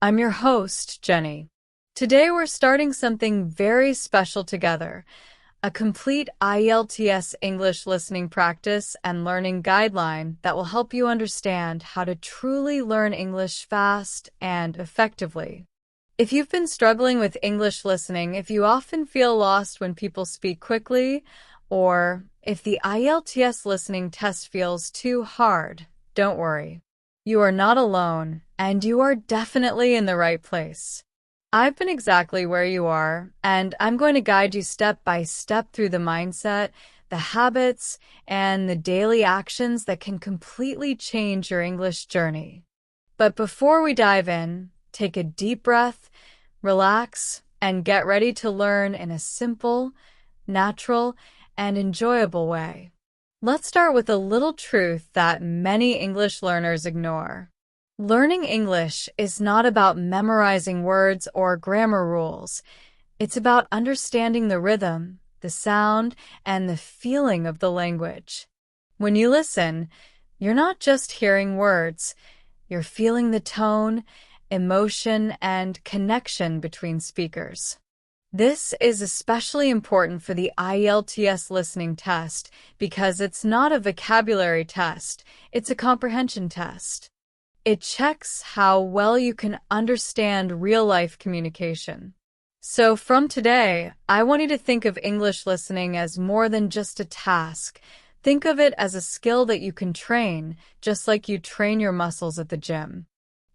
I'm your host, Jenny. Today we're starting something very special together, a complete IELTS English listening practice and learning guideline that will help you understand how to truly learn English fast and effectively. If you've been struggling with English listening, if you often feel lost when people speak quickly, or if the IELTS listening test feels too hard, don't worry. You are not alone, and you are definitely in the right place. I've been exactly where you are, and I'm going to guide you step by step through the mindset, the habits, and the daily actions that can completely change your English journey. But before we dive in, take a deep breath, relax, and get ready to learn in a simple, natural, and enjoyable way. Let's start with a little truth that many English learners ignore. Learning English is not about memorizing words or grammar rules. It's about understanding the rhythm, the sound, and the feeling of the language. When you listen, you're not just hearing words, you're feeling the tone, emotion, and connection between speakers. This is especially important for the IELTS listening test because it's not a vocabulary test, it's a comprehension test. It checks how well you can understand real-life communication. So from today, I want you to think of English listening as more than just a task. Think of it as a skill that you can train, just like you train your muscles at the gym.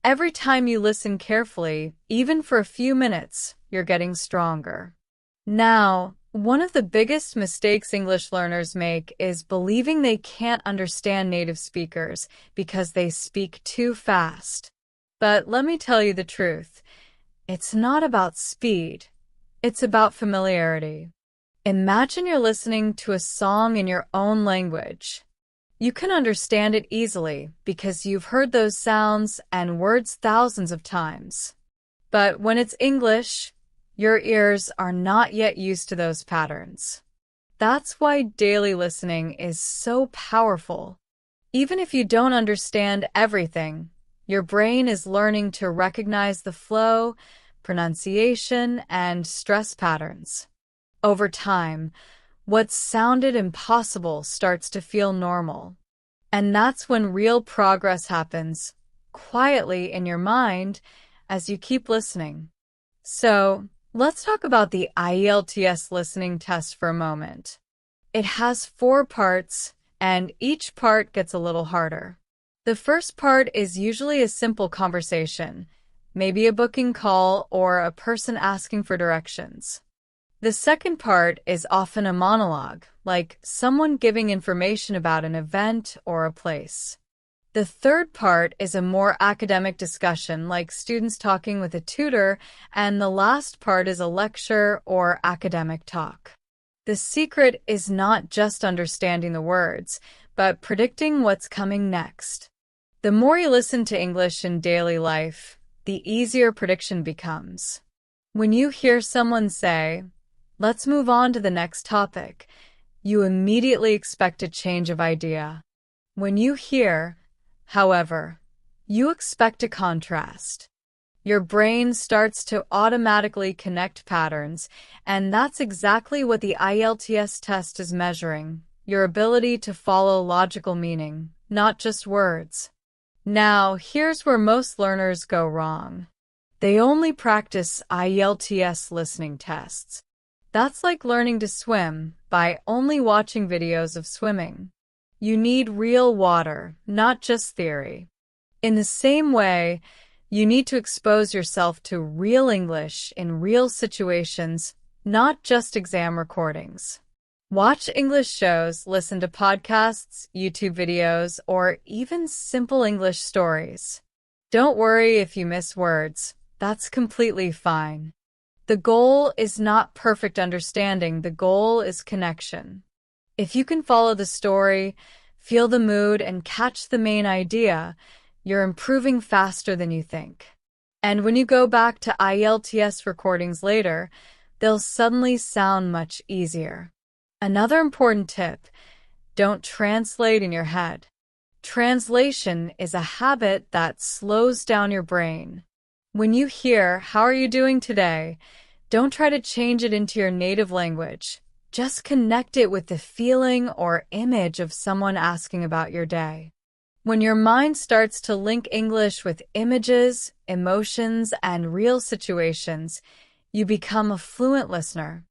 Every time you listen carefully, even for a few minutes, you're getting stronger. Now, one of the biggest mistakes English learners make is believing they can't understand native speakers because they speak too fast. But let me tell you the truth. It's not about speed. It's about familiarity. Imagine you're listening to a song in your own language. You can understand it easily because you've heard those sounds and words thousands of times. But when it's English, your ears are not yet used to those patterns. That's why daily listening is so powerful. Even if you don't understand everything, your brain is learning to recognize the flow, pronunciation, and stress patterns. Over time, what sounded impossible starts to feel normal. And that's when real progress happens, quietly in your mind, as you keep listening. So, let's talk about the IELTS listening test for a moment. It has 4 parts, and each part gets a little harder. The first part is usually a simple conversation, maybe a booking call or a person asking for directions. The second part is often a monologue, like someone giving information about an event or a place. The third part is a more academic discussion, like students talking with a tutor, and the last part is a lecture or academic talk. The secret is not just understanding the words, but predicting what's coming next. The more you listen to English in daily life, the easier prediction becomes. When you hear someone say, "Let's move on to the next topic," you immediately expect a change of idea. When you hear, "However," you expect a contrast. Your brain starts to automatically connect patterns, and that's exactly what the IELTS test is measuring, your ability to follow logical meaning, not just words. Now, here's where most learners go wrong. They only practice IELTS listening tests. That's like learning to swim by only watching videos of swimming. You need real water, not just theory. In the same way, you need to expose yourself to real English in real situations, not just exam recordings. Watch English shows, listen to podcasts, YouTube videos, or even simple English stories. Don't worry if you miss words. That's completely fine. The goal is not perfect understanding, the goal is connection. If you can follow the story, feel the mood, and catch the main idea, you're improving faster than you think. And when you go back to IELTS recordings later, they'll suddenly sound much easier. Another important tip, don't translate in your head. Translation is a habit that slows down your brain. When you hear, "How are you doing today?" don't try to change it into your native language. Just connect it with the feeling or image of someone asking about your day. When your mind starts to link English with images, emotions, and real situations, you become a fluent listener.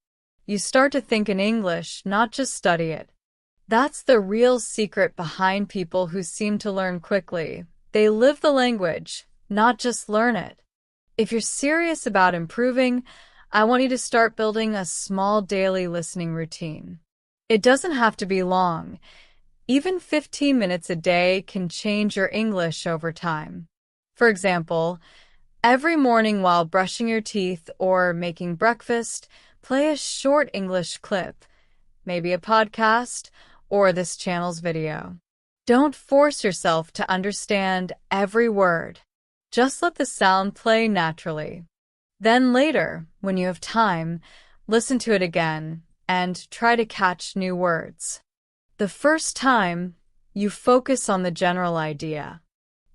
You start to think in English, not just study it. That's the real secret behind people who seem to learn quickly. They live the language, not just learn it. If you're serious about improving, I want you to start building a small daily listening routine. It doesn't have to be long. Even 15 minutes a day can change your English over time. For example, every morning while brushing your teeth or making breakfast, play a short English clip, maybe a podcast or this channel's video. Don't force yourself to understand every word. Just let the sound play naturally. Then later, when you have time, listen to it again and try to catch new words. The first time, you focus on the general idea.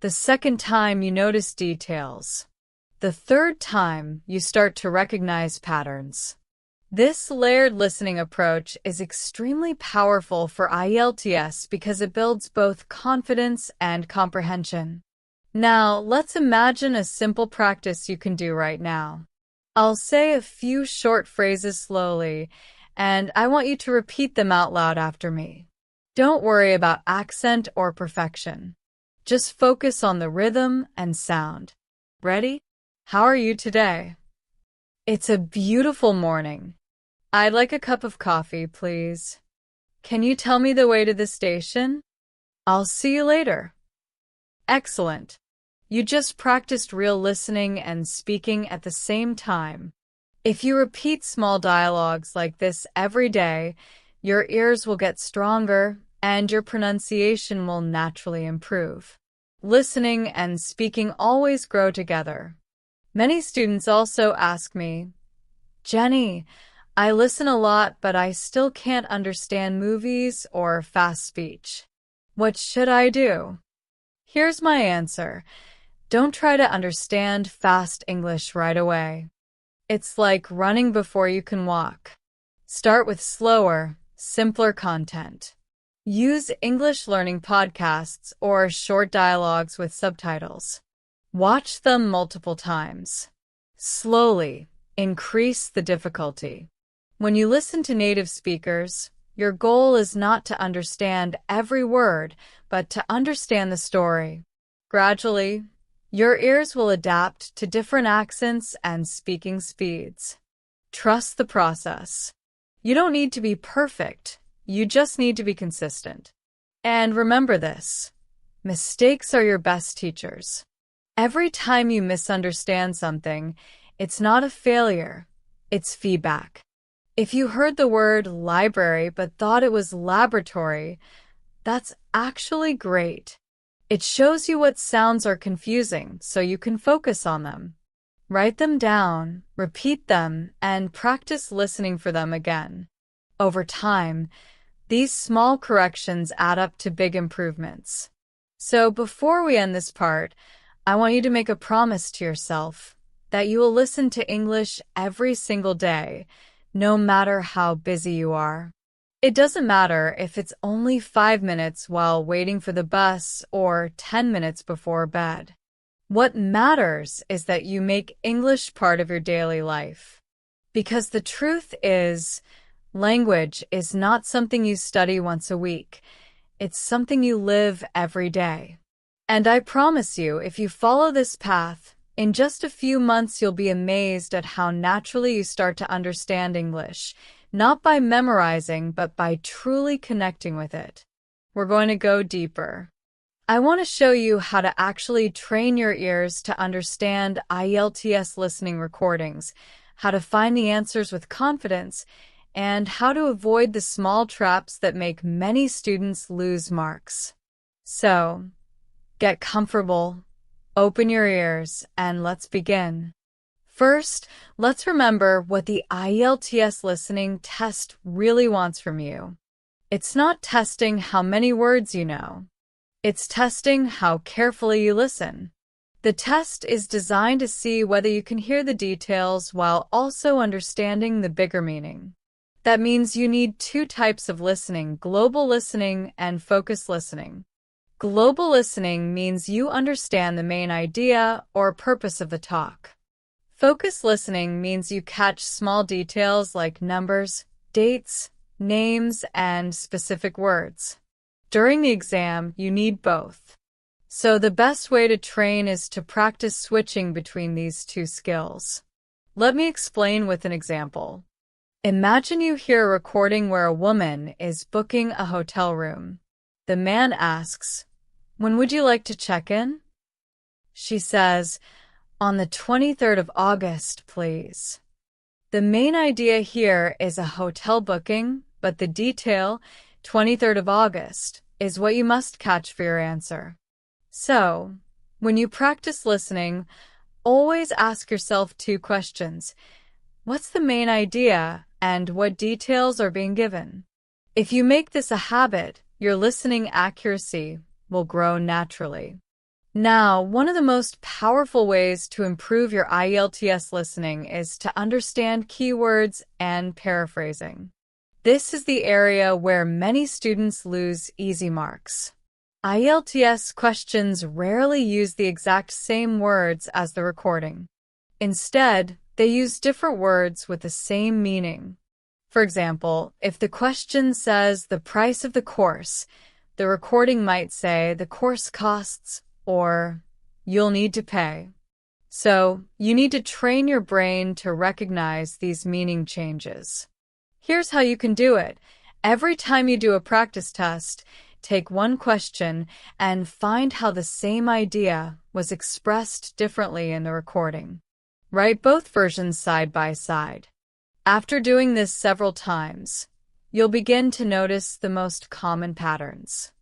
The second time, you notice details. The third time, you start to recognize patterns. This layered listening approach is extremely powerful for IELTS because it builds both confidence and comprehension. Now, let's imagine a simple practice you can do right now. I'll say a few short phrases slowly, and I want you to repeat them out loud after me. Don't worry about accent or perfection. Just focus on the rhythm and sound. Ready? How are you today? It's a beautiful morning. I'd like a cup of coffee, please. Can you tell me the way to the station? I'll see you later. Excellent. You just practiced real listening and speaking at the same time. If you repeat small dialogues like this every day, your ears will get stronger and your pronunciation will naturally improve. Listening and speaking always grow together. Many students also ask me, "Jenny, I listen a lot, but I still can't understand movies or fast speech. What should I do?" Here's my answer. Don't try to understand fast English right away. It's like running before you can walk. Start with slower, simpler content. Use English learning podcasts or short dialogues with subtitles. Watch them multiple times. Slowly, increase the difficulty. When you listen to native speakers, your goal is not to understand every word, but to understand the story. Gradually, your ears will adapt to different accents and speaking speeds. Trust the process. You don't need to be perfect. You just need to be consistent. And remember this: mistakes are your best teachers. Every time you misunderstand something, it's not a failure, it's feedback. If you heard the word library but thought it was laboratory, that's actually great. It shows you what sounds are confusing so you can focus on them. Write them down, repeat them, and practice listening for them again. Over time, these small corrections add up to big improvements. So before we end this part, I want you to make a promise to yourself that you will listen to English every single day, no matter how busy you are. It doesn't matter if it's only 5 minutes while waiting for the bus or 10 minutes before bed. What matters is that you make English part of your daily life. Because the truth is, language is not something you study once a week. It's something you live every day. And I promise you, if you follow this path, in just a few months you'll be amazed at how naturally you start to understand English, not by memorizing, but by truly connecting with it. We're going to go deeper. I want to show you how to actually train your ears to understand IELTS listening recordings, how to find the answers with confidence, and how to avoid the small traps that make many students lose marks. So, get comfortable, open your ears, and let's begin. First, let's remember what the IELTS listening test really wants from you. It's not testing how many words you know. It's testing how carefully you listen. The test is designed to see whether you can hear the details while also understanding the bigger meaning. That means you need two types of listening: global listening and focus listening. Global listening means you understand the main idea or purpose of the talk. Focus listening means you catch small details like numbers, dates, names, and specific words. During the exam, you need both. So the best way to train is to practice switching between these two skills. Let me explain with an example. Imagine you hear a recording where a woman is booking a hotel room. The man asks, "When would you like to check in?" She says, "On the 23rd of August, please." The main idea here is a hotel booking, but the detail, 23rd of August, is what you must catch for your answer. So, when you practice listening, always ask yourself two questions. What's the main idea, and what details are being given? If you make this a habit, your listening accuracy will grow naturally. Now, one of the most powerful ways to improve your IELTS listening is to understand keywords and paraphrasing. This is the area where many students lose easy marks. IELTS questions rarely use the exact same words as the recording. Instead, they use different words with the same meaning. For example, if the question says the price of the course, the recording might say the course costs or you'll need to pay. So, you need to train your brain to recognize these meaning changes. Here's how you can do it. Every time you do a practice test, take one question and find how the same idea was expressed differently in the recording. Write both versions side by side. After doing this several times, you'll begin to notice the most common patterns.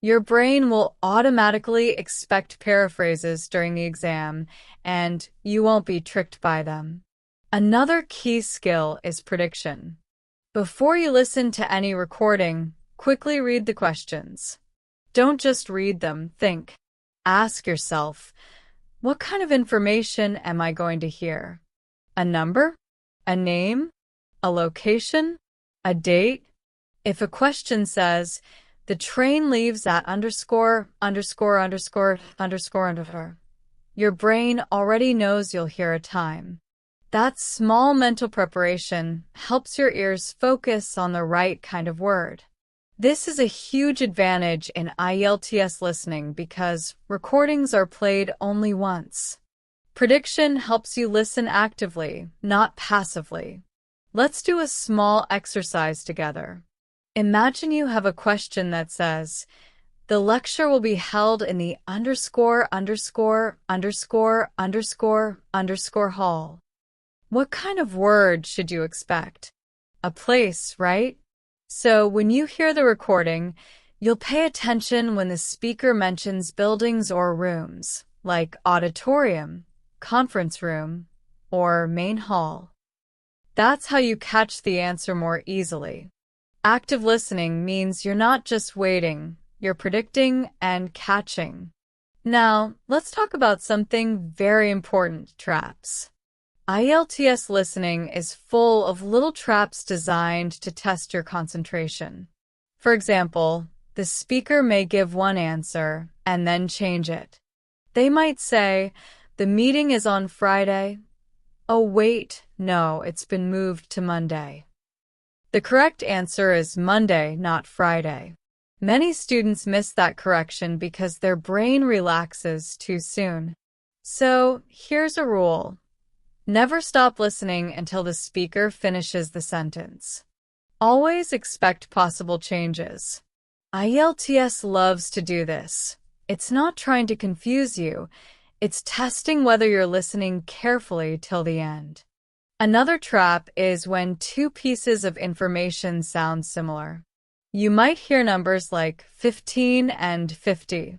Your brain will automatically expect paraphrases during the exam, and you won't be tricked by them. Another key skill is prediction. Before you listen to any recording, quickly read the questions. Don't just read them, think. Ask yourself, what kind of information am I going to hear? A number? A name? A location? A date? If a question says, the train leaves at underscore, underscore, underscore, underscore, underscore, your brain already knows you'll hear a time. That small mental preparation helps your ears focus on the right kind of word. This is a huge advantage in IELTS listening because recordings are played only once. Prediction helps you listen actively, not passively. Let's do a small exercise together. Imagine you have a question that says, the lecture will be held in the underscore, underscore, underscore, underscore, underscore hall. What kind of word should you expect? A place, right? So when you hear the recording, you'll pay attention when the speaker mentions buildings or rooms, like auditorium, conference room, or main hall. That's how you catch the answer more easily. Active listening means you're not just waiting, you're predicting and catching. Now, let's talk about something very important: traps. IELTS listening is full of little traps designed to test your concentration. For example, the speaker may give one answer and then change it. They might say, the meeting is on Friday. Oh wait, no, it's been moved to Monday. The correct answer is Monday, not Friday. Many students miss that correction because their brain relaxes too soon. So, here's a rule. Never stop listening until the speaker finishes the sentence. Always expect possible changes. IELTS loves to do this. It's not trying to confuse you. It's testing whether you're listening carefully till the end. Another trap is when two pieces of information sound similar. You might hear numbers like 15 and 50.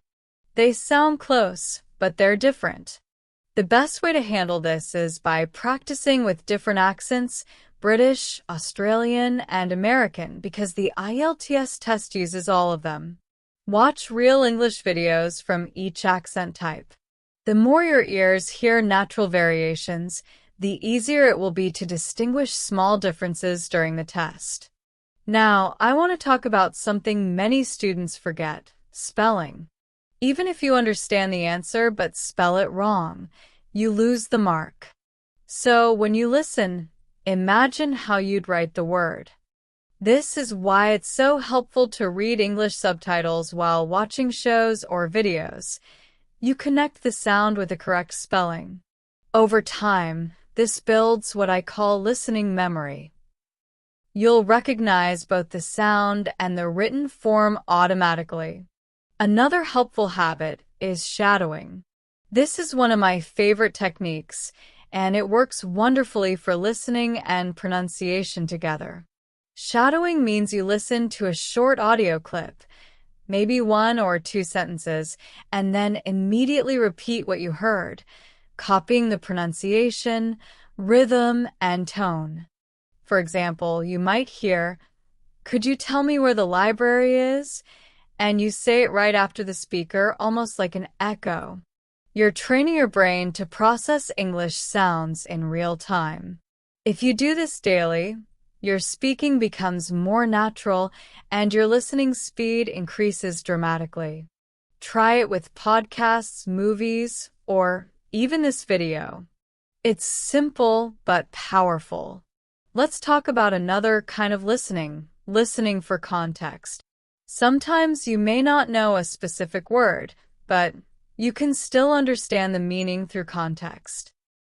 They sound close, but they're different. The best way to handle this is by practicing with different accents, British, Australian, and American, because the IELTS test uses all of them. Watch real English videos from each accent type. The more your ears hear natural variations, the easier it will be to distinguish small differences during the test. Now, I want to talk about something many students forget: spelling. Even if you understand the answer but spell it wrong, you lose the mark. So, when you listen, imagine how you'd write the word. This is why it's so helpful to read English subtitles while watching shows or videos. You connect the sound with the correct spelling. Over time, this builds what I call listening memory. You'll recognize both the sound and the written form automatically. Another helpful habit is shadowing. This is one of my favorite techniques, and it works wonderfully for listening and pronunciation together. Shadowing means you listen to a short audio clip, maybe 1 or 2 sentences, and then immediately repeat what you heard, copying the pronunciation, rhythm, and tone. For example, you might hear, "Could you tell me where the library is?" And you say it right after the speaker, almost like an echo. You're training your brain to process English sounds in real time. If you do this daily, your speaking becomes more natural and your listening speed increases dramatically. Try it with podcasts, movies, or even this video. It's simple but powerful. Let's talk about another kind of listening for context. Sometimes you may not know a specific word, but you can still understand the meaning through context.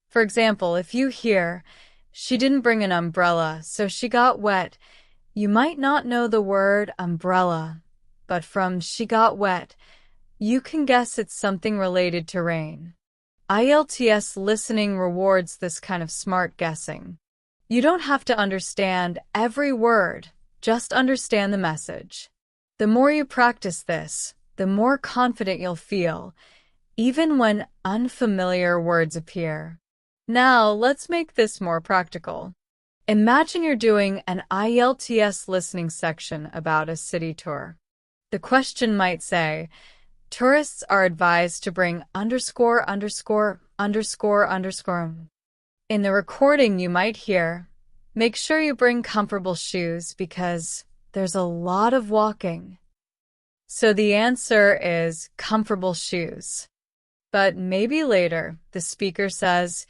For example, if you hear, "She didn't bring an umbrella, so she got wet," you might not know the word umbrella, but from "she got wet," you can guess it's something related to rain. IELTS listening rewards this kind of smart guessing. You don't have to understand every word, just understand the message. The more you practice this, the more confident you'll feel, even when unfamiliar words appear. Now, let's make this more practical. Imagine you're doing an IELTS listening section about a city tour. The question might say, "Tourists are advised to bring underscore. In the recording, you might hear, "Make sure you bring comfortable shoes because there's a lot of walking." So the answer is comfortable shoes. But maybe later, the speaker says,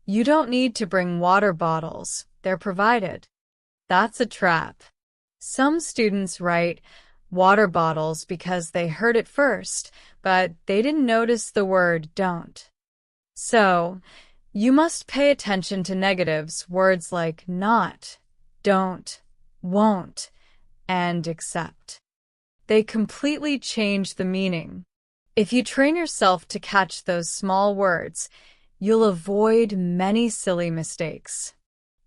"You don't need to bring water bottles, they're provided." That's a trap. Some students write water bottles because they heard it first, but they didn't notice the word don't. So, you must pay attention to negatives, words like not, don't, won't, and except. They completely change the meaning. If you train yourself to catch those small words, you'll avoid many silly mistakes.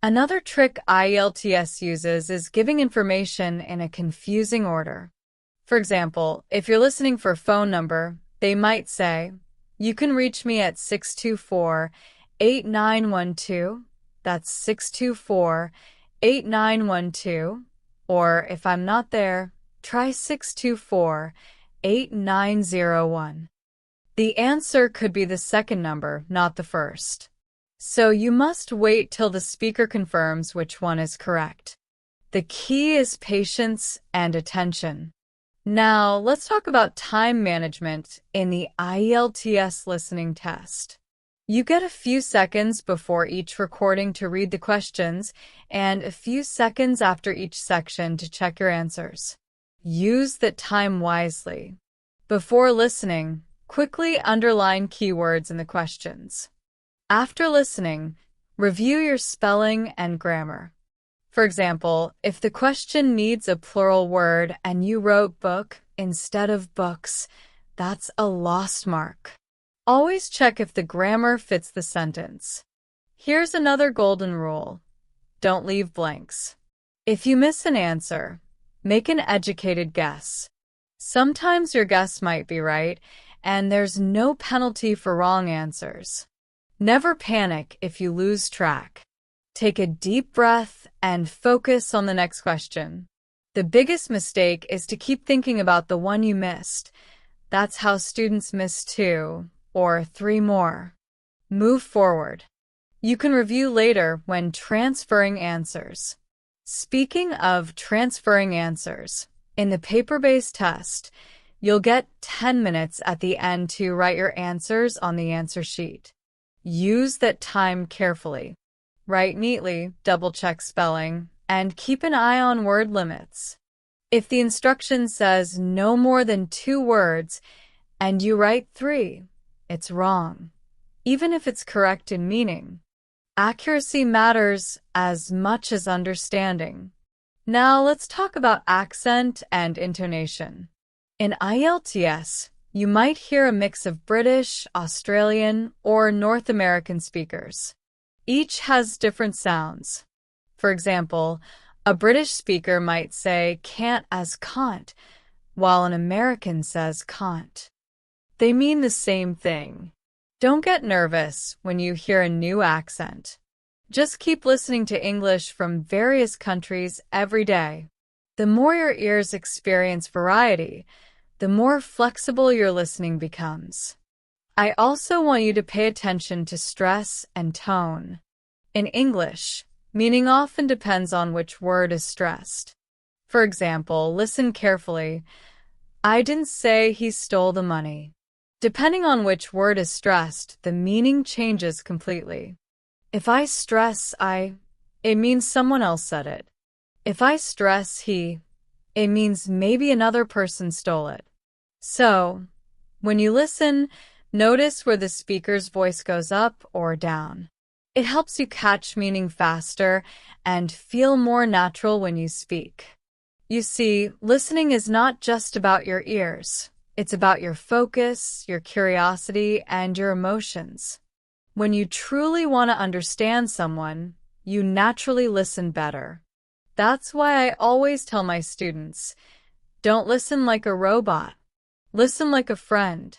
Another trick IELTS uses is giving information in a confusing order. For example, if you're listening for a phone number, they might say, "You can reach me at 624-8912. That's 624-8912. Or if I'm not there, try 624-8901. The answer could be the second number, not the first. So you must wait till the speaker confirms which one is correct. The key is patience and attention. Now, let's talk about time management in the IELTS listening test. You get a few seconds before each recording to read the questions and a few seconds after each section to check your answers. Use that time wisely. Before listening, quickly underline keywords in the questions. After listening, review your spelling and grammar. For example, if the question needs a plural word and you wrote book instead of books, that's a lost mark. Always check if the grammar fits the sentence. Here's another golden rule: don't leave blanks. If you miss an answer, make an educated guess. Sometimes your guess might be right, and there's no penalty for wrong answers. Never panic if you lose track. Take a deep breath and focus on the next question. The biggest mistake is to keep thinking about the one you missed. That's how students miss too. or 3 more. Move forward. You can review later when transferring answers. Speaking of transferring answers, in the paper-based test, you'll get 10 minutes at the end to write your answers on the answer sheet. Use that time carefully. Write neatly, double-check spelling, and keep an eye on word limits. If the instruction says no more than 2 words and you write 3, it's wrong, even if it's correct in meaning. Accuracy matters as much as understanding. Now let's talk about accent and intonation. In IELTS, you might hear a mix of British, Australian, or North American speakers. Each has different sounds. For example, a British speaker might say can't as can't, while an American says can't. They mean the same thing. Don't get nervous when you hear a new accent. Just keep listening to English from various countries every day. The more your ears experience variety, the more flexible your listening becomes. I also want you to pay attention to stress and tone. In English, meaning often depends on which word is stressed. For example, listen carefully. I didn't say he stole the money. Depending on which word is stressed, the meaning changes completely. If I stress I, it means someone else said it. If I stress he, it means maybe another person stole it. So, when you listen, notice where the speaker's voice goes up or down. It helps you catch meaning faster and feel more natural when you speak. You see, listening is not just about your ears. It's about your focus, your curiosity, and your emotions. When you truly want to understand someone, you naturally listen better. That's why I always tell my students, don't listen like a robot. Listen like a friend.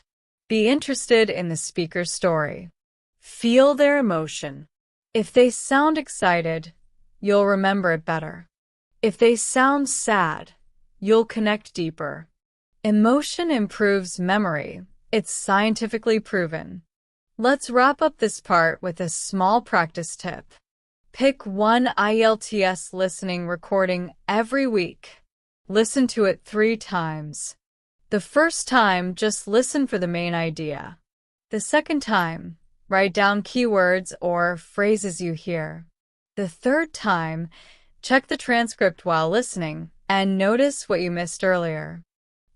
Be interested in the speaker's story. Feel their emotion. If they sound excited, you'll remember it better. If they sound sad, you'll connect deeper. Emotion improves memory. It's scientifically proven. Let's wrap up this part with a small practice tip. Pick one IELTS listening recording every week. Listen to it 3 times. The first time, just listen for the main idea. The second time, write down keywords or phrases you hear. The third time, check the transcript while listening and notice what you missed earlier.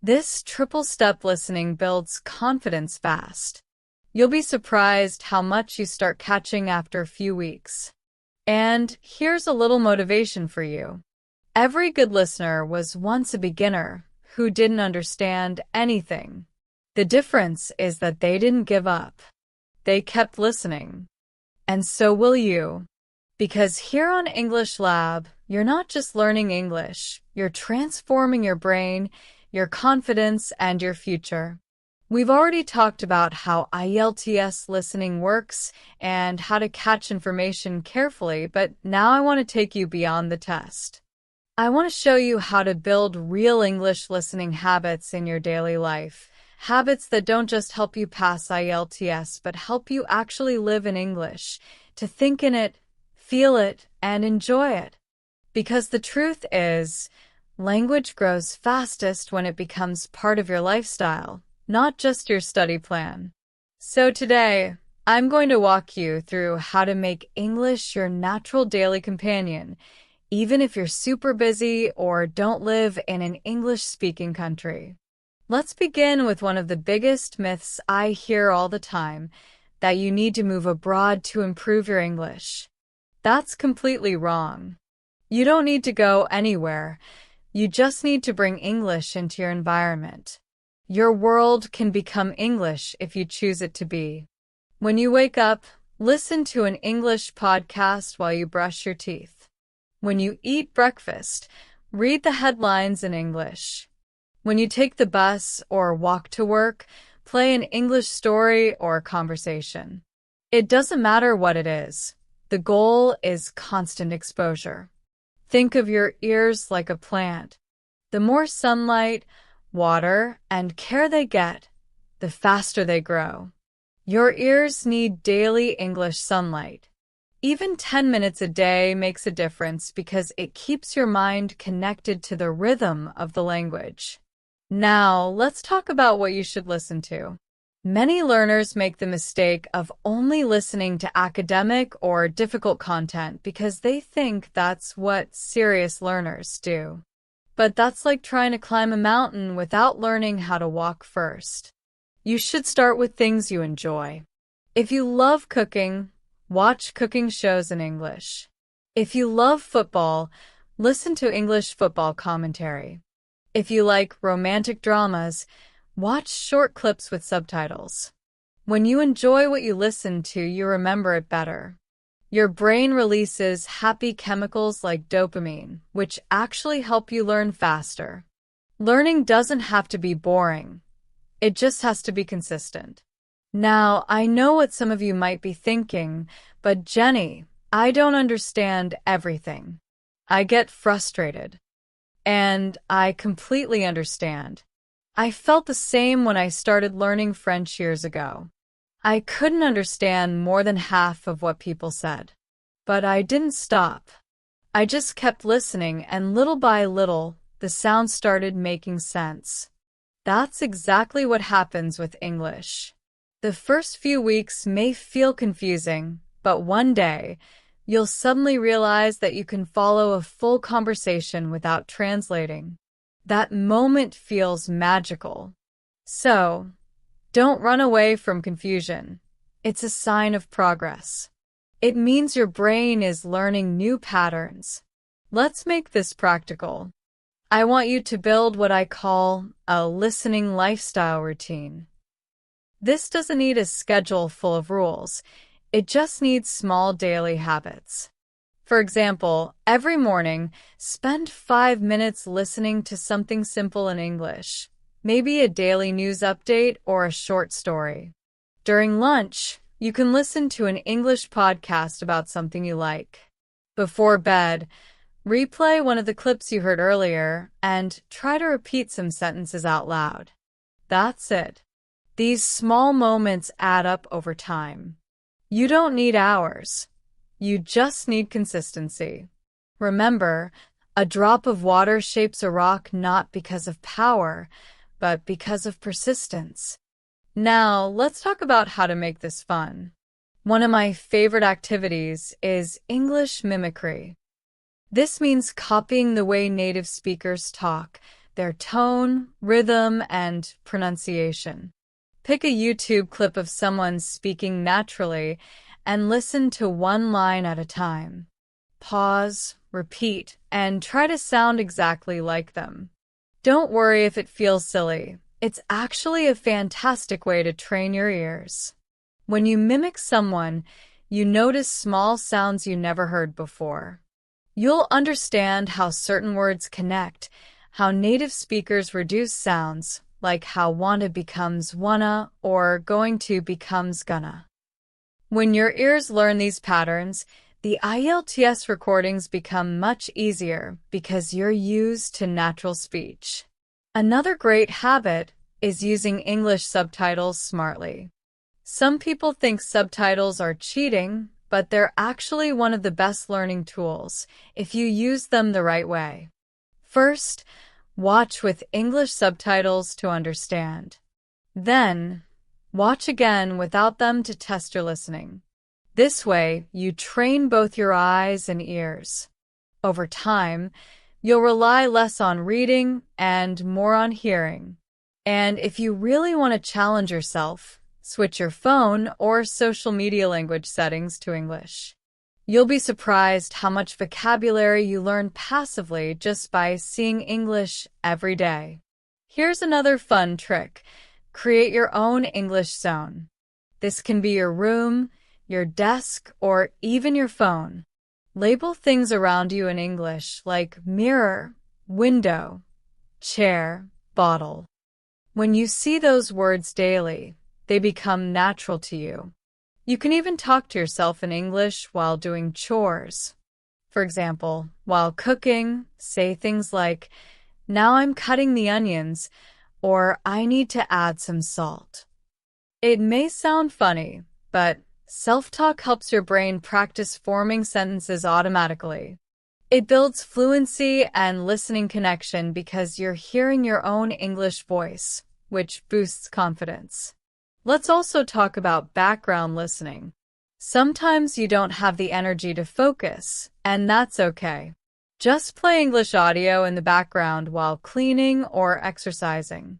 This triple-step listening builds confidence fast. You'll be surprised how much you start catching after a few weeks. And here's a little motivation for you. Every good listener was once a beginner who didn't understand anything. The difference is that they didn't give up. They kept listening. And so will you. Because here on English Lab, you're not just learning English, you're transforming your brain, your confidence, and your future. We've already talked about how IELTS listening works and how to catch information carefully, but now I want to take you beyond the test. I want to show you how to build real English listening habits in your daily life. Habits that don't just help you pass IELTS, but help you actually live in English, to think in it, feel it, and enjoy it. Because the truth is, language grows fastest when it becomes part of your lifestyle, not just your study plan. So today, I'm going to walk you through how to make English your natural daily companion, even if you're super busy or don't live in an English-speaking country. Let's begin with one of the biggest myths I hear all the time, that you need to move abroad to improve your English. That's completely wrong. You don't need to go anywhere. You just need to bring English into your environment. Your world can become English if you choose it to be. When you wake up, listen to an English podcast while you brush your teeth. When you eat breakfast, read the headlines in English. When you take the bus or walk to work, play an English story or conversation. It doesn't matter what it is. The goal is constant exposure. Think of your ears like a plant. The more sunlight, water, and care they get, the faster they grow. Your ears need daily English sunlight. Even 10 minutes a day makes a difference because it keeps your mind connected to the rhythm of the language. Now, let's talk about what you should listen to. Many learners make the mistake of only listening to academic or difficult content because they think that's what serious learners do. But that's like trying to climb a mountain without learning how to walk first. You should start with things you enjoy. If you love cooking, watch cooking shows in English. If you love football, listen to English football commentary. If you like romantic dramas, watch short clips with subtitles. When you enjoy what you listen to, you remember it better. Your brain releases happy chemicals like dopamine, which actually help you learn faster. Learning doesn't have to be boring. It just has to be consistent. Now, I know what some of you might be thinking, but Jenny, I don't understand everything. I get frustrated. And I completely understand. I felt the same when I started learning French years ago. I couldn't understand more than half of what people said. But I didn't stop. I just kept listening, and little by little, the sounds started making sense. That's exactly what happens with English. The first few weeks may feel confusing, but one day, you'll suddenly realize that you can follow a full conversation without translating. That moment feels magical. So, don't run away from confusion. It's a sign of progress. It means your brain is learning new patterns. Let's make this practical. I want you to build what I call a listening lifestyle routine. This doesn't need a schedule full of rules. It just needs small daily habits. For example, every morning, spend 5 minutes listening to something simple in English, maybe a daily news update or a short story. During lunch, you can listen to an English podcast about something you like. Before bed, replay one of the clips you heard earlier and try to repeat some sentences out loud. That's it. These small moments add up over time. You don't need hours. You just need consistency. Remember, a drop of water shapes a rock not because of power, but because of persistence. Now, let's talk about how to make this fun. One of my favorite activities is English mimicry. This means copying the way native speakers talk, their tone, rhythm, and pronunciation. Pick a YouTube clip of someone speaking naturally and listen to one line at a time. Pause, repeat, and try to sound exactly like them. Don't worry if it feels silly. It's actually a fantastic way to train your ears. When you mimic someone, you notice small sounds you never heard before. You'll understand how certain words connect, how native speakers reduce sounds, like how wanna becomes wanna or going to becomes gonna. When your ears learn these patterns, the IELTS recordings become much easier because you're used to natural speech. Another great habit is using English subtitles smartly. Some people think subtitles are cheating, but they're actually one of the best learning tools if you use them the right way. First, watch with English subtitles to understand. Then, watch again without them to test your listening. This way, you train both your eyes and ears. Over time, you'll rely less on reading and more on hearing. And if you really want to challenge yourself, switch your phone or social media language settings to English. You'll be surprised how much vocabulary you learn passively just by seeing English every day. Here's another fun trick. Create your own English zone. This can be your room, your desk, or even your phone. Label things around you in English like mirror, window, chair, bottle. When you see those words daily, they become natural to you. You can even talk to yourself in English while doing chores. For example, while cooking, say things like, "Now I'm cutting the onions," or "I need to add some salt." It may sound funny, but self-talk helps your brain practice forming sentences automatically. It builds fluency and listening connection because you're hearing your own English voice, which boosts confidence. Let's also talk about background listening. Sometimes you don't have the energy to focus, and that's okay. Just play English audio in the background while cleaning or exercising.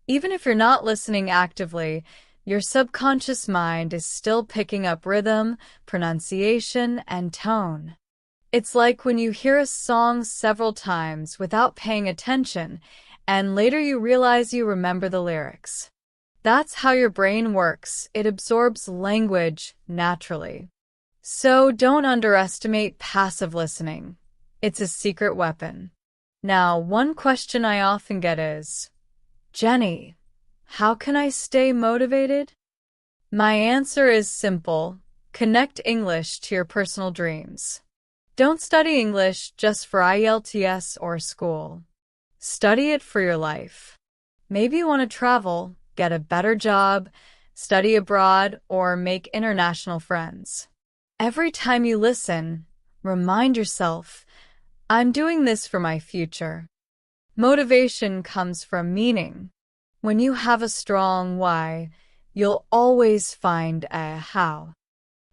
Even if you're not listening actively, your subconscious mind is still picking up rhythm, pronunciation, and tone. It's like when you hear a song several times without paying attention, and later you realize you remember the lyrics. That's how your brain works. It absorbs language naturally. So don't underestimate passive listening. It's a secret weapon. Now, one question I often get is, Jenny, how can I stay motivated? My answer is simple. Connect English to your personal dreams. Don't study English just for IELTS or school. Study it for your life. Maybe you want to travel, get a better job, study abroad, or make international friends. Every time you listen, remind yourself, I'm doing this for my future. Motivation comes from meaning. When you have a strong why, you'll always find a how.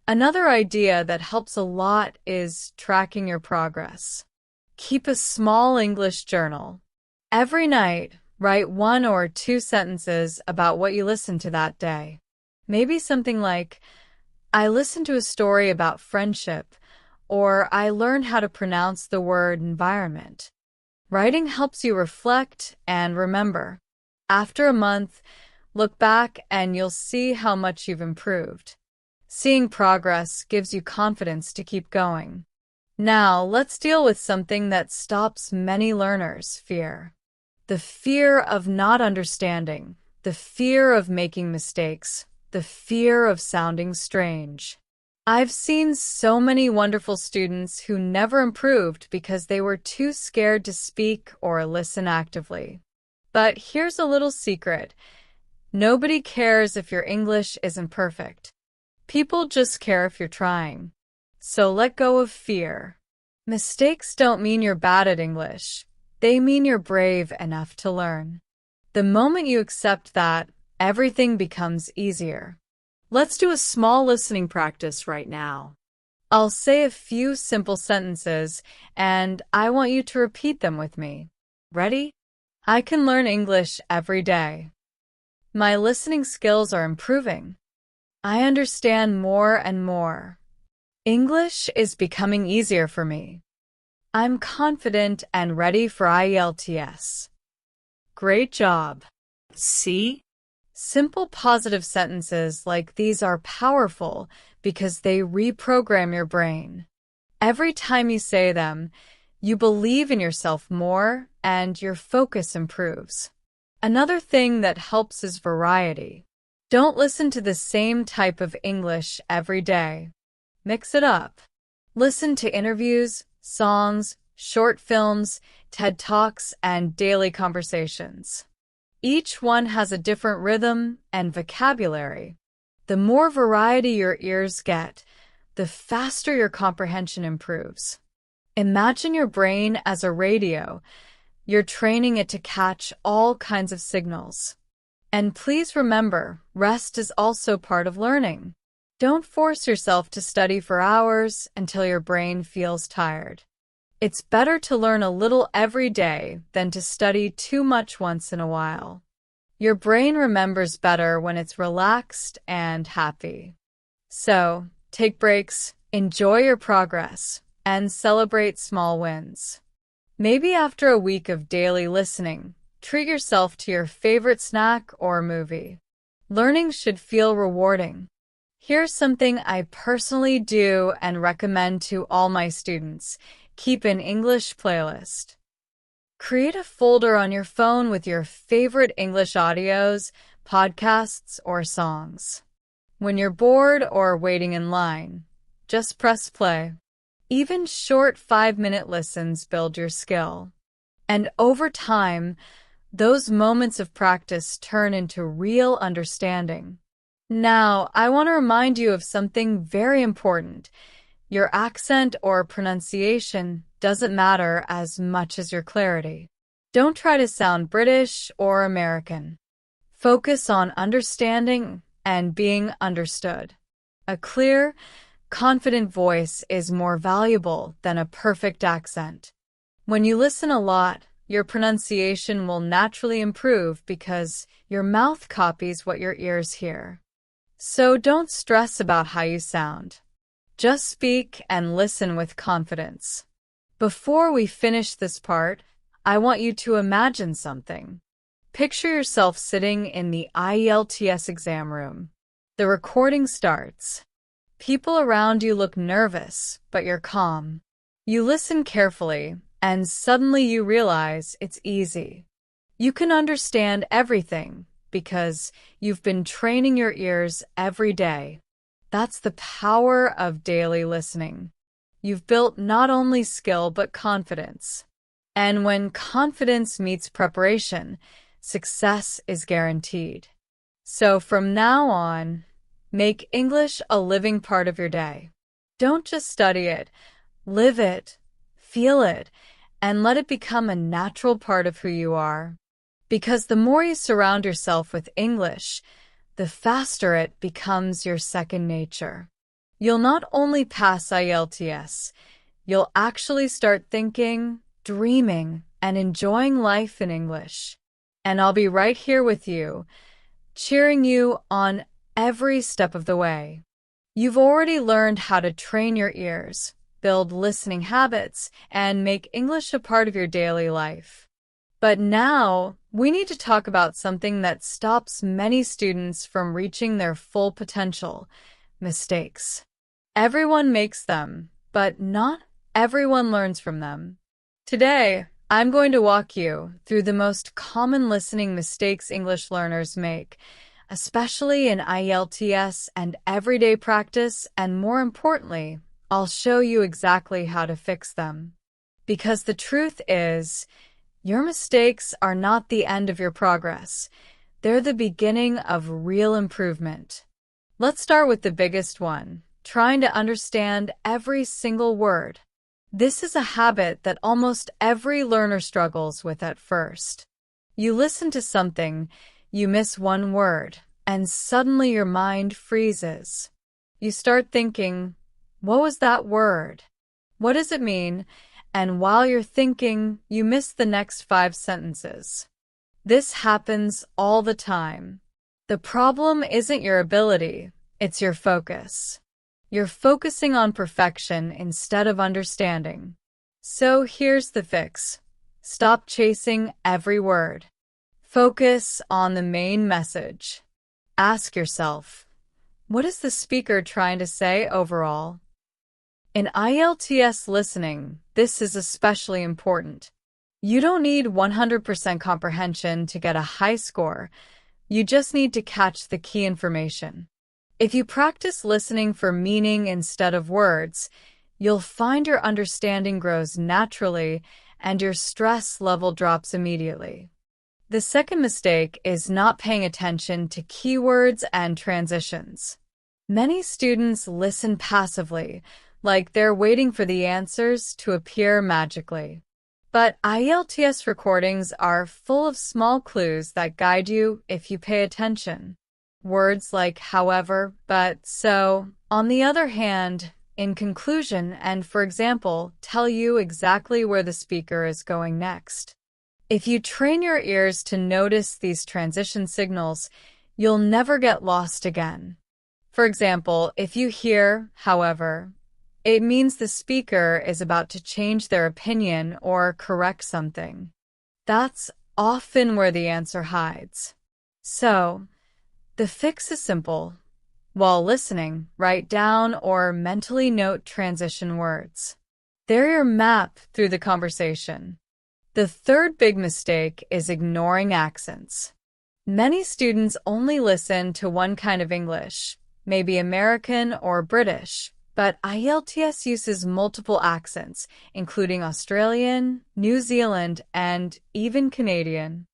Another idea that helps a lot is tracking your progress. Keep a small English journal. Every night, write 1 or 2 sentences about what you listened to that day. Maybe something like, I listened to a story about friendship, or I learned how to pronounce the word environment. Writing helps you reflect and remember. After a month, look back and you'll see how much you've improved. Seeing progress gives you confidence to keep going. Now, let's deal with something that stops many learners: fear. The fear of not understanding, the fear of making mistakes, the fear of sounding strange. I've seen so many wonderful students who never improved because they were too scared to speak or listen actively. But here's a little secret. Nobody cares if your English isn't perfect. People just care if you're trying. So let go of fear. Mistakes don't mean you're bad at English. They mean you're brave enough to learn. The moment you accept that, everything becomes easier. Let's do a small listening practice right now. I'll say a few simple sentences, and I want you to repeat them with me. Ready? I can learn English every day. My listening skills are improving. I understand more and more. English is becoming easier for me. I'm confident and ready for IELTS. Great job. See? Simple positive sentences like these are powerful because they reprogram your brain. Every time you say them, you believe in yourself more and your focus improves. Another thing that helps is variety. Don't listen to the same type of English every day. Mix it up. Listen to interviews, songs, short films, TED Talks, and daily conversations. Each one has a different rhythm and vocabulary. The more variety your ears get, the faster your comprehension improves. Imagine your brain as a radio. You're training it to catch all kinds of signals. And please remember, rest is also part of learning. Don't force yourself to study for hours until your brain feels tired. It's better to learn a little every day than to study too much once in a while. Your brain remembers better when it's relaxed and happy. So, take breaks, enjoy your progress, and celebrate small wins. Maybe after a week of daily listening, treat yourself to your favorite snack or movie. Learning should feel rewarding. Here's something I personally do and recommend to all my students. Keep an English playlist. Create a folder on your phone with your favorite English audios, podcasts, or songs. When you're bored or waiting in line, just press play. Even short 5-minute listens build your skill. And over time, those moments of practice turn into real understanding. Now, I want to remind you of something very important. Your accent or pronunciation doesn't matter as much as your clarity. Don't try to sound British or American. Focus on understanding and being understood. A clear, confident voice is more valuable than a perfect accent. When you listen a lot, your pronunciation will naturally improve because your mouth copies what your ears hear. So don't stress about how you sound. Just speak and listen with confidence. Before we finish this part, I want you to imagine something. Picture yourself sitting in the IELTS exam room. The recording starts. People around you look nervous, but you're calm. You listen carefully, and suddenly you realize it's easy. You can understand everything because you've been training your ears every day. That's the power of daily listening. You've built not only skill but confidence. And when confidence meets preparation, success is guaranteed. So from now on, make English a living part of your day. Don't just study it, live it, feel it, and let it become a natural part of who you are. Because the more you surround yourself with English, the faster it becomes your second nature. You'll not only pass IELTS, you'll actually start thinking, dreaming, and enjoying life in English. And I'll be right here with you, cheering you on every step of the way. You've already learned how to train your ears, build listening habits, and make English a part of your daily life. But now, we need to talk about something that stops many students from reaching their full potential: mistakes. Everyone makes them, but not everyone learns from them. Today, I'm going to walk you through the most common listening mistakes English learners make, especially in IELTS and everyday practice, and more importantly, I'll show you exactly how to fix them. Because the truth is, your mistakes are not the end of your progress. They're the beginning of real improvement. Let's start with the biggest one, trying to understand every single word. This is a habit that almost every learner struggles with at first. You listen to something, you miss one word, and suddenly your mind freezes. You start thinking, what was that word? What does it mean? And while you're thinking, you miss the next 5 sentences. This happens all the time. The problem isn't your ability, it's your focus. You're focusing on perfection instead of understanding. So here's the fix. Stop chasing every word. Focus on the main message. Ask yourself, what is the speaker trying to say overall? In IELTS listening, this is especially important. You don't need 100% comprehension to get a high score. You just need to catch the key information. If you practice listening for meaning instead of words, you'll find your understanding grows naturally and your stress level drops immediately. The second mistake is not paying attention to keywords and transitions. Many students listen passively, like they're waiting for the answers to appear magically. But IELTS recordings are full of small clues that guide you if you pay attention. Words like however, but, so, on the other hand, in conclusion, and for example, tell you exactly where the speaker is going next. If you train your ears to notice these transition signals, you'll never get lost again. For example, if you hear, however, it means the speaker is about to change their opinion or correct something. That's often where the answer hides. So, the fix is simple. While listening, write down or mentally note transition words. They're your map through the conversation. The third big mistake is ignoring accents. Many students only listen to one kind of English, maybe American or British, but IELTS uses multiple accents, including Australian, New Zealand, and even Canadian.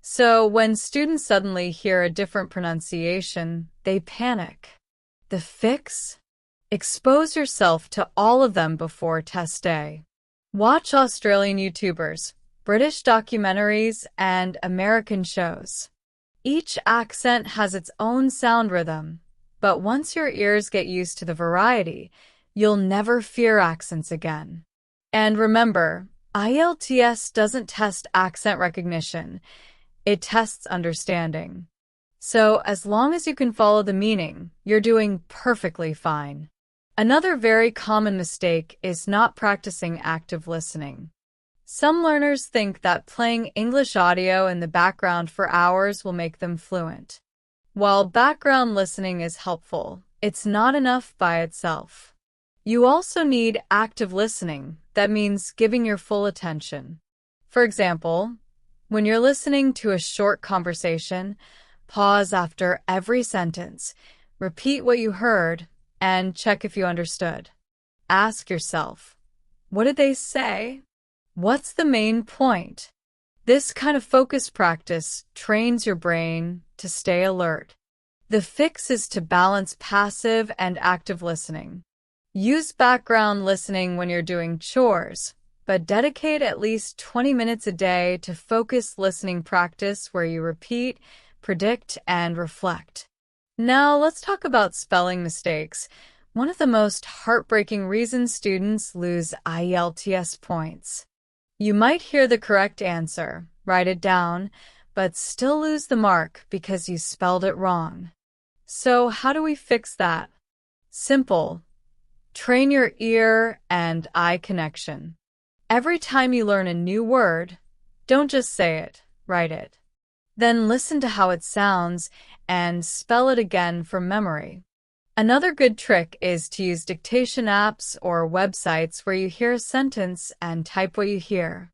So when students suddenly hear a different pronunciation, they panic. The fix? Expose yourself to all of them before test day. Watch Australian YouTubers, British documentaries, and American shows. Each accent has its own sound rhythm, but once your ears get used to the variety, you'll never fear accents again. And remember, IELTS doesn't test accent recognition, it tests understanding. So as long as you can follow the meaning, you're doing perfectly fine. Another very common mistake is not practicing active listening. Some learners think that playing English audio in the background for hours will make them fluent. While background listening is helpful, it's not enough by itself. You also need active listening. That means giving your full attention. For example, when you're listening to a short conversation, pause after every sentence, repeat what you heard, and check if you understood. Ask yourself, what did they say? What's the main point? This kind of focus practice trains your brain to stay alert. The fix is to balance passive and active listening. Use background listening when you're doing chores, but dedicate at least 20 minutes a day to focused listening practice where you repeat, predict, and reflect. Now let's talk about spelling mistakes, one of the most heartbreaking reasons students lose IELTS points. You might hear the correct answer, write it down, but still lose the mark because you spelled it wrong. So how do we fix that? Simple. Train your ear and eye connection. Every time you learn a new word, don't just say it, write it. Then listen to how it sounds and spell it again from memory. Another good trick is to use dictation apps or websites where you hear a sentence and type what you hear.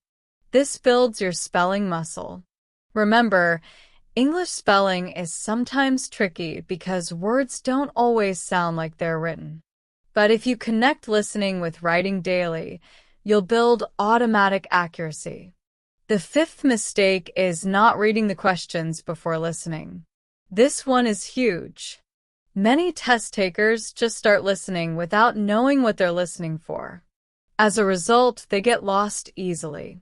This builds your spelling muscle. Remember, English spelling is sometimes tricky because words don't always sound like they're written. But if you connect listening with writing daily, you'll build automatic accuracy. The fifth mistake is not reading the questions before listening. This one is huge. Many test takers just start listening without knowing what they're listening for. As a result, they get lost easily.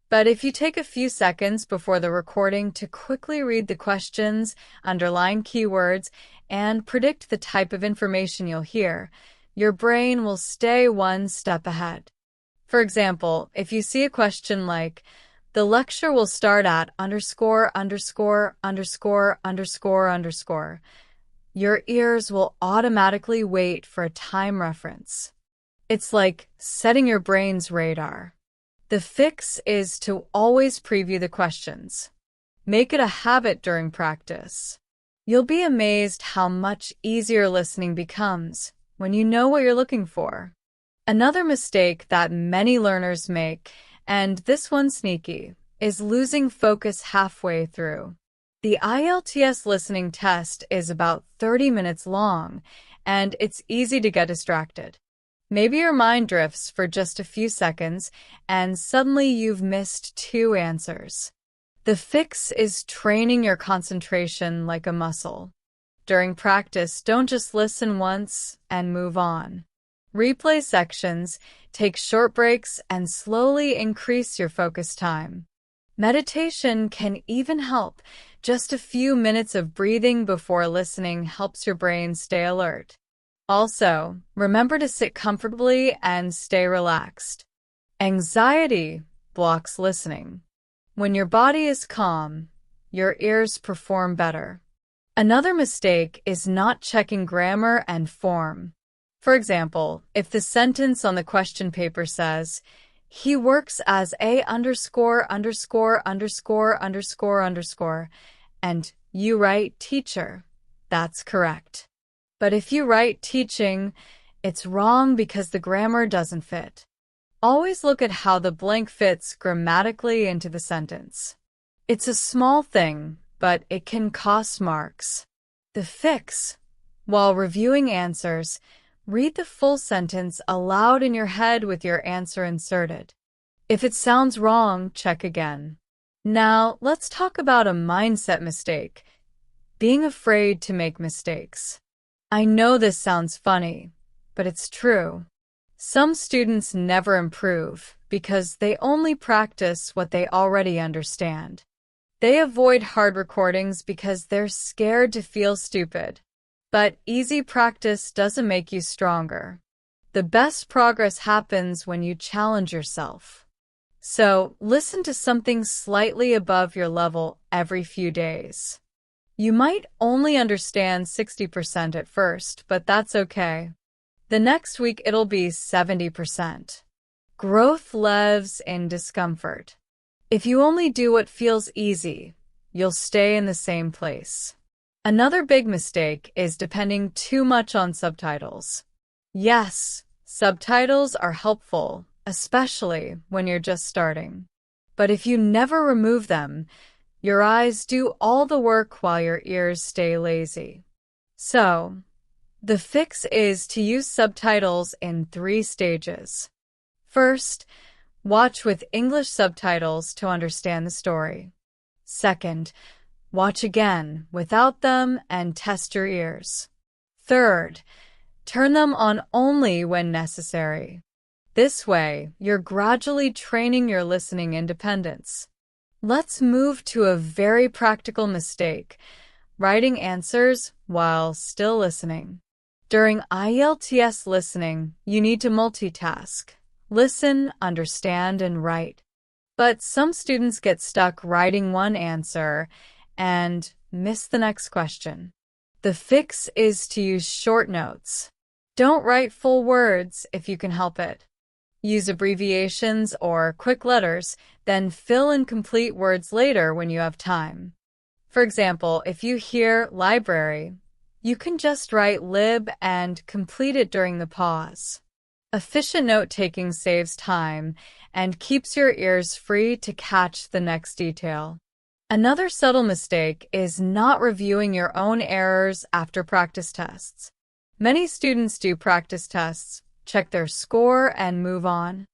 But if you take a few seconds before the recording to quickly read the questions, underline keywords, and predict the type of information you'll hear, your brain will stay one step ahead. For example, if you see a question like, the lecture will start at ___________, your ears will automatically wait for a time reference. It's like setting your brain's radar. The fix is to always preview the questions. Make it a habit during practice. You'll be amazed how much easier listening becomes when you know what you're looking for. Another mistake that many learners make, and this one's sneaky, is losing focus halfway through. The IELTS listening test is about 30 minutes long, and it's easy to get distracted. Maybe your mind drifts for just a few seconds, and suddenly you've missed 2 answers. The fix is training your concentration like a muscle. During practice, don't just listen once and move on. Replay sections, take short breaks, and slowly increase your focus time. Meditation can even help. Just a few minutes of breathing before listening helps your brain stay alert. Also, remember to sit comfortably and stay relaxed. Anxiety blocks listening. When your body is calm, your ears perform better. Another mistake is not checking grammar and form. For example, if the sentence on the question paper says, he works as ___________, and you write teacher, that's correct. But if you write teaching, it's wrong because the grammar doesn't fit. Always look at how the blank fits grammatically into the sentence. It's a small thing, but it can cost marks. The fix. While reviewing answers, read the full sentence aloud in your head with your answer inserted. If it sounds wrong, check again. Now, let's talk about a mindset mistake, being afraid to make mistakes. I know this sounds funny, but it's true. Some students never improve because they only practice what they already understand. They avoid hard recordings because they're scared to feel stupid. But easy practice doesn't make you stronger. The best progress happens when you challenge yourself. So, listen to something slightly above your level every few days. You might only understand 60% at first, but that's okay. The next week it'll be 70%. Growth lives in discomfort. If you only do what feels easy, you'll stay in the same place. Another big mistake is depending too much on subtitles. Yes, subtitles are helpful, especially when you're just starting. But if you never remove them, your eyes do all the work while your ears stay lazy. So, the fix is to use subtitles in 3 stages. First, watch with English subtitles to understand the story. Second, watch again without them and test your ears. Third, turn them on only when necessary. This way, you're gradually training your listening independence. Let's move to a very practical mistake, writing answers while still listening. During IELTS listening, you need to multitask. Listen, understand, and write. But some students get stuck writing one answer and miss the next question. The fix is to use short notes. Don't write full words if you can help it. Use abbreviations or quick letters, then fill in complete words later when you have time. For example, if you hear library, you can just write lib and complete it during the pause. Efficient note-taking saves time and keeps your ears free to catch the next detail. Another subtle mistake is not reviewing your own errors after practice tests. Many students do practice tests, check their score, and move on.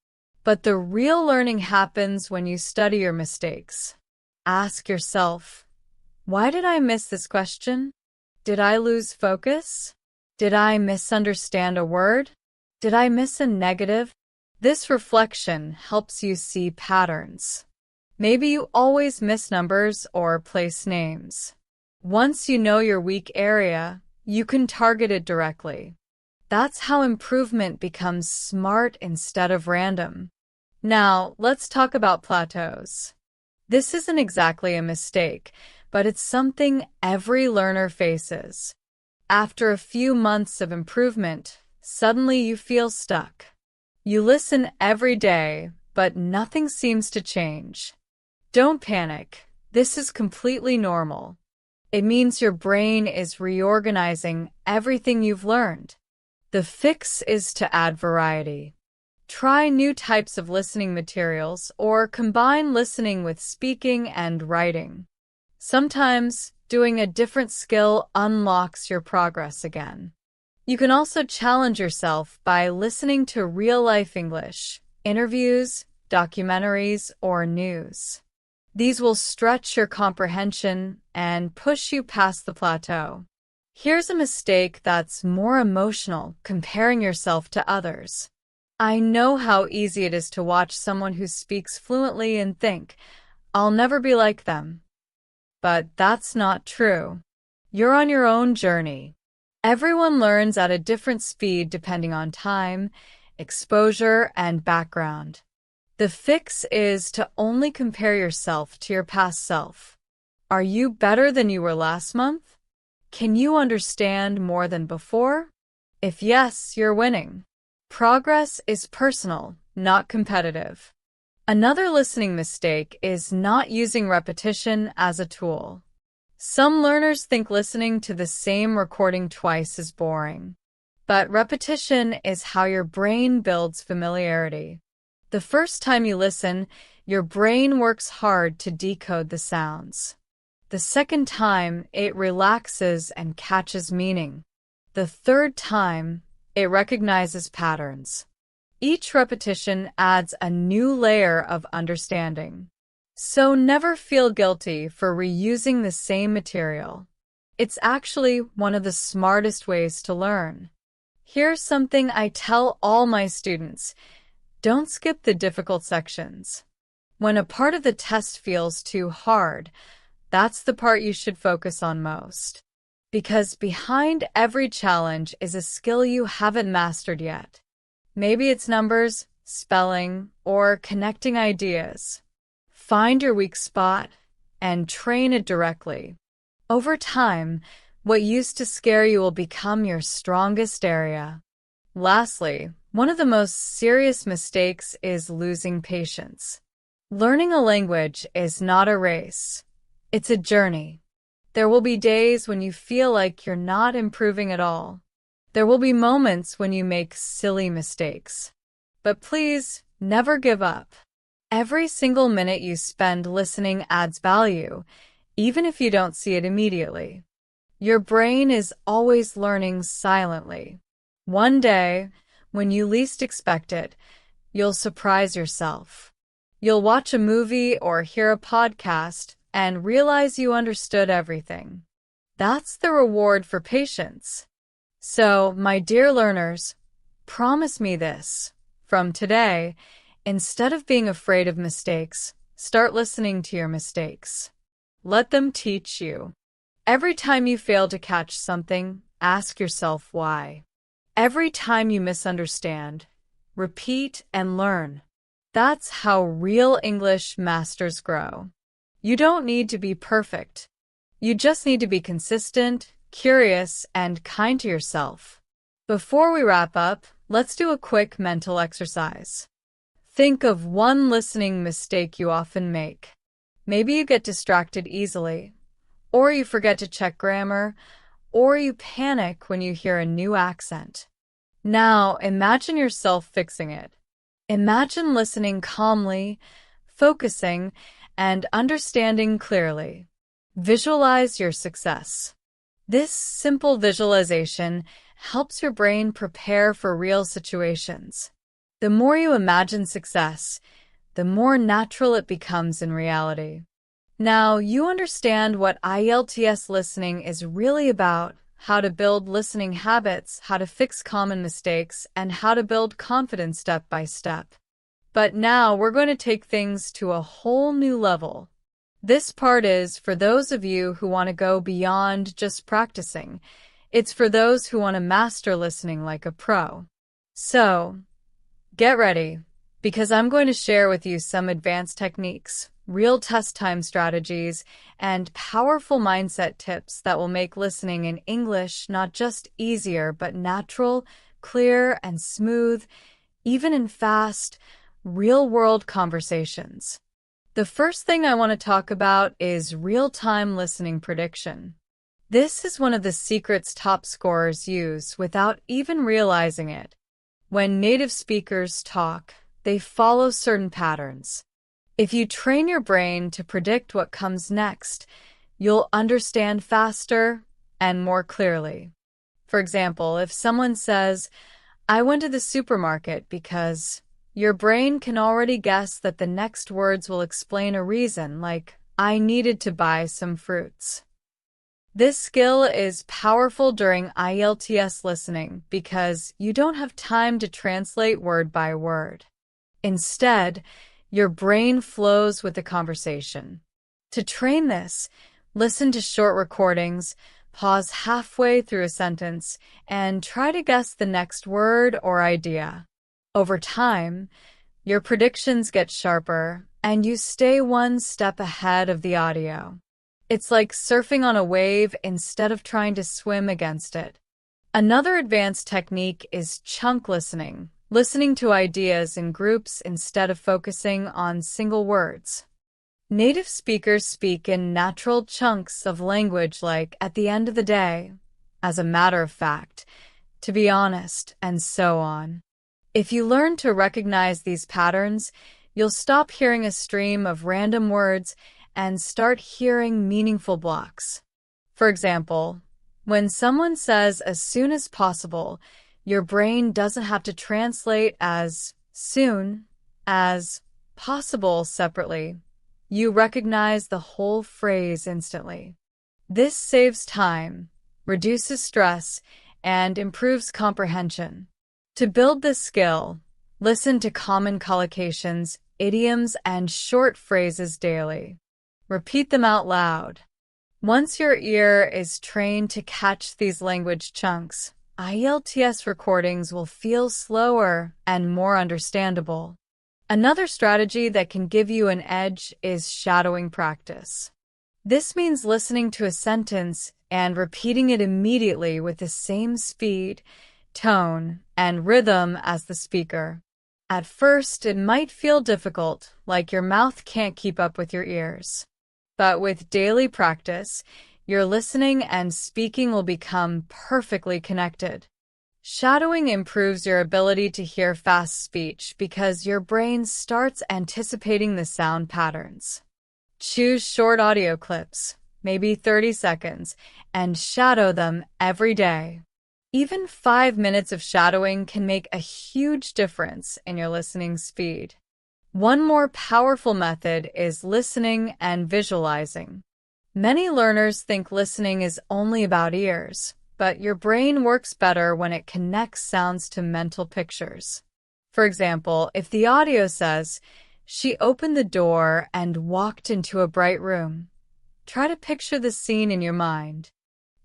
But the real learning happens when you study your mistakes. Ask yourself, why did I miss this question? Did I lose focus? Did I misunderstand a word? Did I miss a negative? This reflection helps you see patterns. Maybe you always miss numbers or place names. Once you know your weak area, you can target it directly. That's how improvement becomes smart instead of random. Now, let's talk about plateaus. This isn't exactly a mistake, but it's something every learner faces. After a few months of improvement, suddenly you feel stuck. You listen every day, but nothing seems to change. Don't panic. This is completely normal. It means your brain is reorganizing everything you've learned. The fix is to add variety. Try new types of listening materials or combine listening with speaking and writing. Sometimes, doing a different skill unlocks your progress again. You can also challenge yourself by listening to real-life English, interviews, documentaries, or news. These will stretch your comprehension and push you past the plateau. Here's a mistake that's more emotional, comparing yourself to others. I know how easy it is to watch someone who speaks fluently and think, I'll never be like them. But that's not true. You're on your own journey. Everyone learns at a different speed depending on time, exposure, and background. The fix is to only compare yourself to your past self. Are you better than you were last month? Can you understand more than before? If yes, you're winning. Progress is personal, not competitive. Another listening mistake is not using repetition as a tool. Some learners think listening to the same recording twice is boring. But repetition is how your brain builds familiarity. The first time you listen, your brain works hard to decode the sounds. The second time, it relaxes and catches meaning. The third time, it recognizes patterns. Each repetition adds a new layer of understanding. So never feel guilty for reusing the same material. It's actually one of the smartest ways to learn. Here's something I tell all my students. Don't skip the difficult sections. When a part of the test feels too hard, that's the part you should focus on most. Because behind every challenge is a skill you haven't mastered yet. Maybe it's numbers, spelling, or connecting ideas. Find your weak spot and train it directly. Over time, what used to scare you will become your strongest area. Lastly, one of the most serious mistakes is losing patience. Learning a language is not a race. It's a journey. There will be days when you feel like you're not improving at all. There will be moments when you make silly mistakes. But please, never give up. Every single minute you spend listening adds value, even if you don't see it immediately. Your brain is always learning silently. One day, when you least expect it, you'll surprise yourself. You'll watch a movie or hear a podcast and realize you understood everything. That's the reward for patience. So, my dear learners, promise me this. From today, instead of being afraid of mistakes, start listening to your mistakes. Let them teach you. Every time you fail to catch something, ask yourself why. Every time you misunderstand, repeat and learn. That's how real English masters grow. You don't need to be perfect. You just need to be consistent, curious, and kind to yourself. Before we wrap up, let's do a quick mental exercise. Think of one listening mistake you often make. Maybe you get distracted easily, or you forget to check grammar, or you panic when you hear a new accent. Now, imagine yourself fixing it. Imagine listening calmly, focusing, and understanding clearly. Visualize your success. This simple visualization helps your brain prepare for real situations. The more you imagine success, the more natural it becomes in reality. Now, you understand what IELTS listening is really about, how to build listening habits, how to fix common mistakes, and how to build confidence step by step. But now we're going to take things to a whole new level. This part is for those of you who want to go beyond just practicing. It's for those who want to master listening like a pro. So, get ready, because I'm going to share with you some advanced techniques, real test time strategies, and powerful mindset tips that will make listening in English not just easier, but natural, clear, and smooth, even in fast, real-world conversations. The first thing I want to talk about is real-time listening prediction. This is one of the secrets top scorers use without even realizing it. When native speakers talk, they follow certain patterns. If you train your brain to predict what comes next, you'll understand faster and more clearly. For example, if someone says, "I went to the supermarket because," your brain can already guess that the next words will explain a reason, like, "I needed to buy some fruits." This skill is powerful during IELTS listening because you don't have time to translate word by word. Instead, your brain flows with the conversation. To train this, listen to short recordings, pause halfway through a sentence, and try to guess the next word or idea. Over time, your predictions get sharper, and you stay one step ahead of the audio. It's like surfing on a wave instead of trying to swim against it. Another advanced technique is chunk listening, listening to ideas in groups instead of focusing on single words. Native speakers speak in natural chunks of language like "at the end of the day," "as a matter of fact," "to be honest," and so on. If you learn to recognize these patterns, you'll stop hearing a stream of random words and start hearing meaningful blocks. For example, when someone says "as soon as possible," your brain doesn't have to translate as soon as possible separately. You recognize the whole phrase instantly. This saves time, reduces stress, and improves comprehension. To build this skill, listen to common collocations, idioms, and short phrases daily. Repeat them out loud. Once your ear is trained to catch these language chunks, IELTS recordings will feel slower and more understandable. Another strategy that can give you an edge is shadowing practice. This means listening to a sentence and repeating it immediately with the same speed, tone, and rhythm as the speaker. At first, it might feel difficult, like your mouth can't keep up with your ears. But with daily practice, your listening and speaking will become perfectly connected. Shadowing improves your ability to hear fast speech because your brain starts anticipating the sound patterns. Choose short audio clips, maybe 30 seconds, and shadow them every day. Even 5 minutes of shadowing can make a huge difference in your listening speed. One more powerful method is listening and visualizing. Many learners think listening is only about ears, but your brain works better when it connects sounds to mental pictures. For example, if the audio says, "She opened the door and walked into a bright room," try to picture the scene in your mind.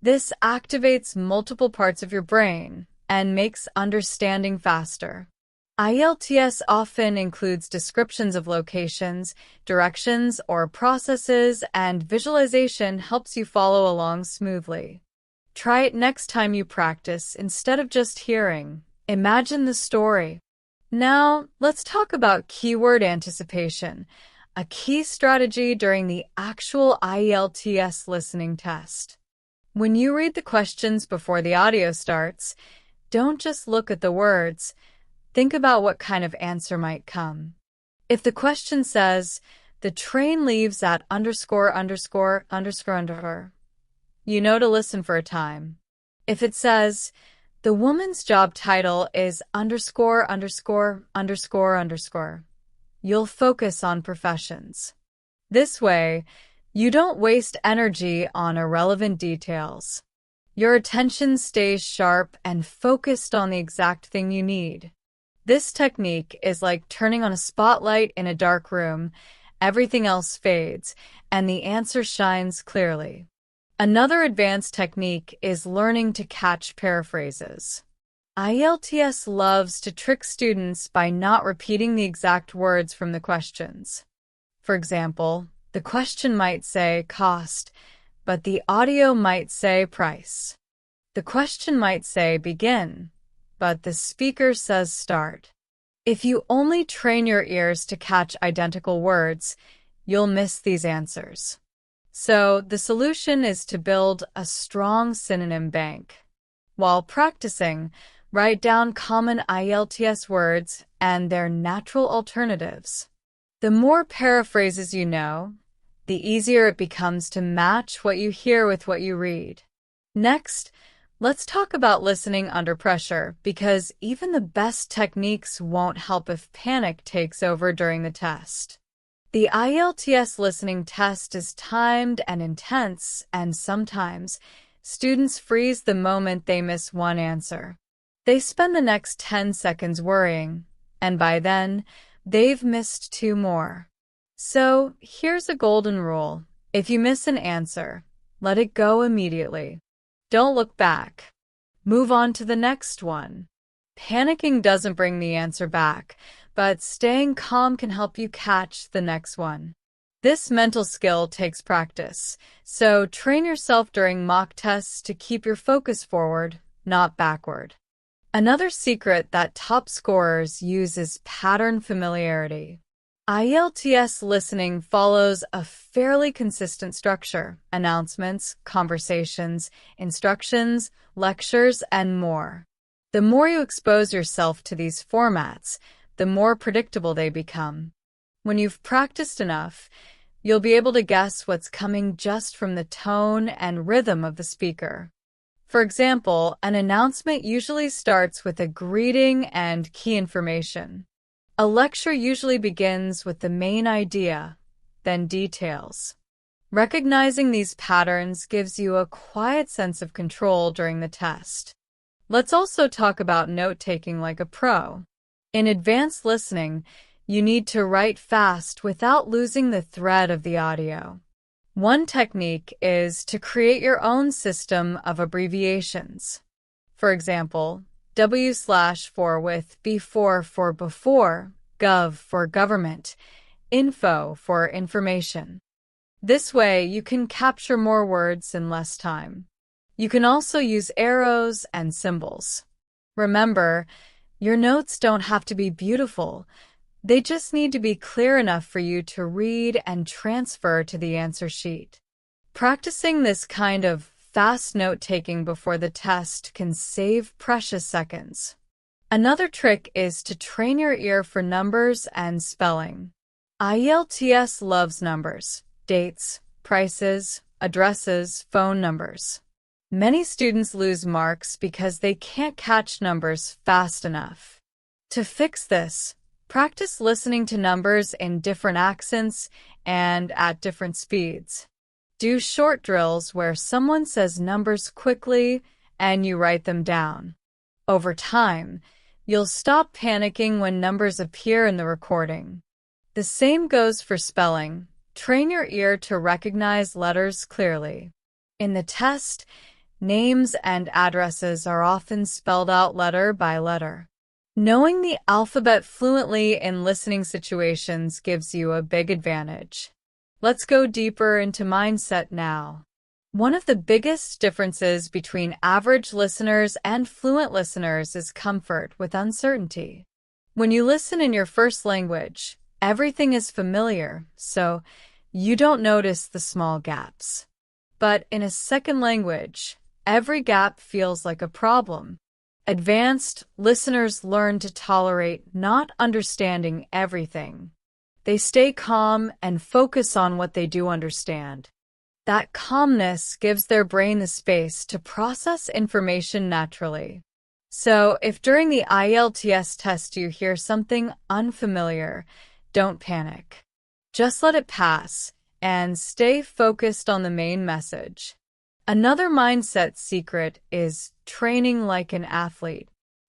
This activates multiple parts of your brain and makes understanding faster. IELTS often includes descriptions of locations, directions, or processes, and visualization helps you follow along smoothly. Try it next time you practice instead of just hearing. Imagine the story. Now, let's talk about keyword anticipation, a key strategy during the actual IELTS listening test. When you read the questions before the audio starts, don't just look at the words. Think about what kind of answer might come. If the question says, "The train leaves at underscore, underscore, underscore, underscore," you know to listen for a time. If it says, "The woman's job title is underscore, underscore, underscore, underscore," you'll focus on professions. This way, you don't waste energy on irrelevant details. Your attention stays sharp and focused on the exact thing you need. This technique is like turning on a spotlight in a dark room. Everything else fades, and the answer shines clearly. Another advanced technique is learning to catch paraphrases. IELTS loves to trick students by not repeating the exact words from the questions. For example, the question might say cost, but the audio might say price. The question might say begin, but the speaker says start. If you only train your ears to catch identical words, you'll miss these answers. So the solution is to build a strong synonym bank. While practicing, write down common IELTS words and their natural alternatives. The more paraphrases you know, the easier it becomes to match what you hear with what you read. Next, let's talk about listening under pressure, because even the best techniques won't help if panic takes over during the test. The IELTS listening test is timed and intense, and sometimes students freeze the moment they miss one answer. They spend the next 10 seconds worrying, and by then, they've missed 2 more. So, here's a golden rule. If you miss an answer, let it go immediately. Don't look back. Move on to the next one. Panicking doesn't bring the answer back, but staying calm can help you catch the next one. This mental skill takes practice, so train yourself during mock tests to keep your focus forward, not backward. Another secret that top scorers use is pattern familiarity. IELTS listening follows a fairly consistent structure: announcements, conversations, instructions, lectures, and more. The more you expose yourself to these formats, the more predictable they become. When you've practiced enough, you'll be able to guess what's coming just from the tone and rhythm of the speaker. For example, an announcement usually starts with a greeting and key information. A lecture usually begins with the main idea, than details. Recognizing these patterns gives you a quiet sense of control during the test. Let's also talk about note-taking like a pro. In advanced listening, you need to write fast without losing the thread of the audio. One technique is to create your own system of abbreviations. For example, W/4 with before for before, gov for government, info for information. This way, you can capture more words in less time. You can also use arrows and symbols. Remember, your notes don't have to be beautiful. They just need to be clear enough for you to read and transfer to the answer sheet. Practicing this kind of fast note-taking before the test can save precious seconds. Another trick is to train your ear for numbers and spelling. IELTS loves numbers, dates, prices, addresses, phone numbers. Many students lose marks because they can't catch numbers fast enough. To fix this, practice listening to numbers in different accents and at different speeds. Do short drills where someone says numbers quickly and you write them down. Over time, you'll stop panicking when numbers appear in the recording. The same goes for spelling. Train your ear to recognize letters clearly. In the test, names and addresses are often spelled out letter by letter. Knowing the alphabet fluently in listening situations gives you a big advantage. Let's go deeper into mindset now. One of the biggest differences between average listeners and fluent listeners is comfort with uncertainty. When you listen in your first language, everything is familiar, so you don't notice the small gaps. But in a second language, every gap feels like a problem. Advanced listeners learn to tolerate not understanding everything. They stay calm and focus on what they do understand. That calmness gives their brain the space to process information naturally. So, if during the IELTS test you hear something unfamiliar, don't panic. Just let it pass and stay focused on the main message. Another mindset secret is training like an athlete.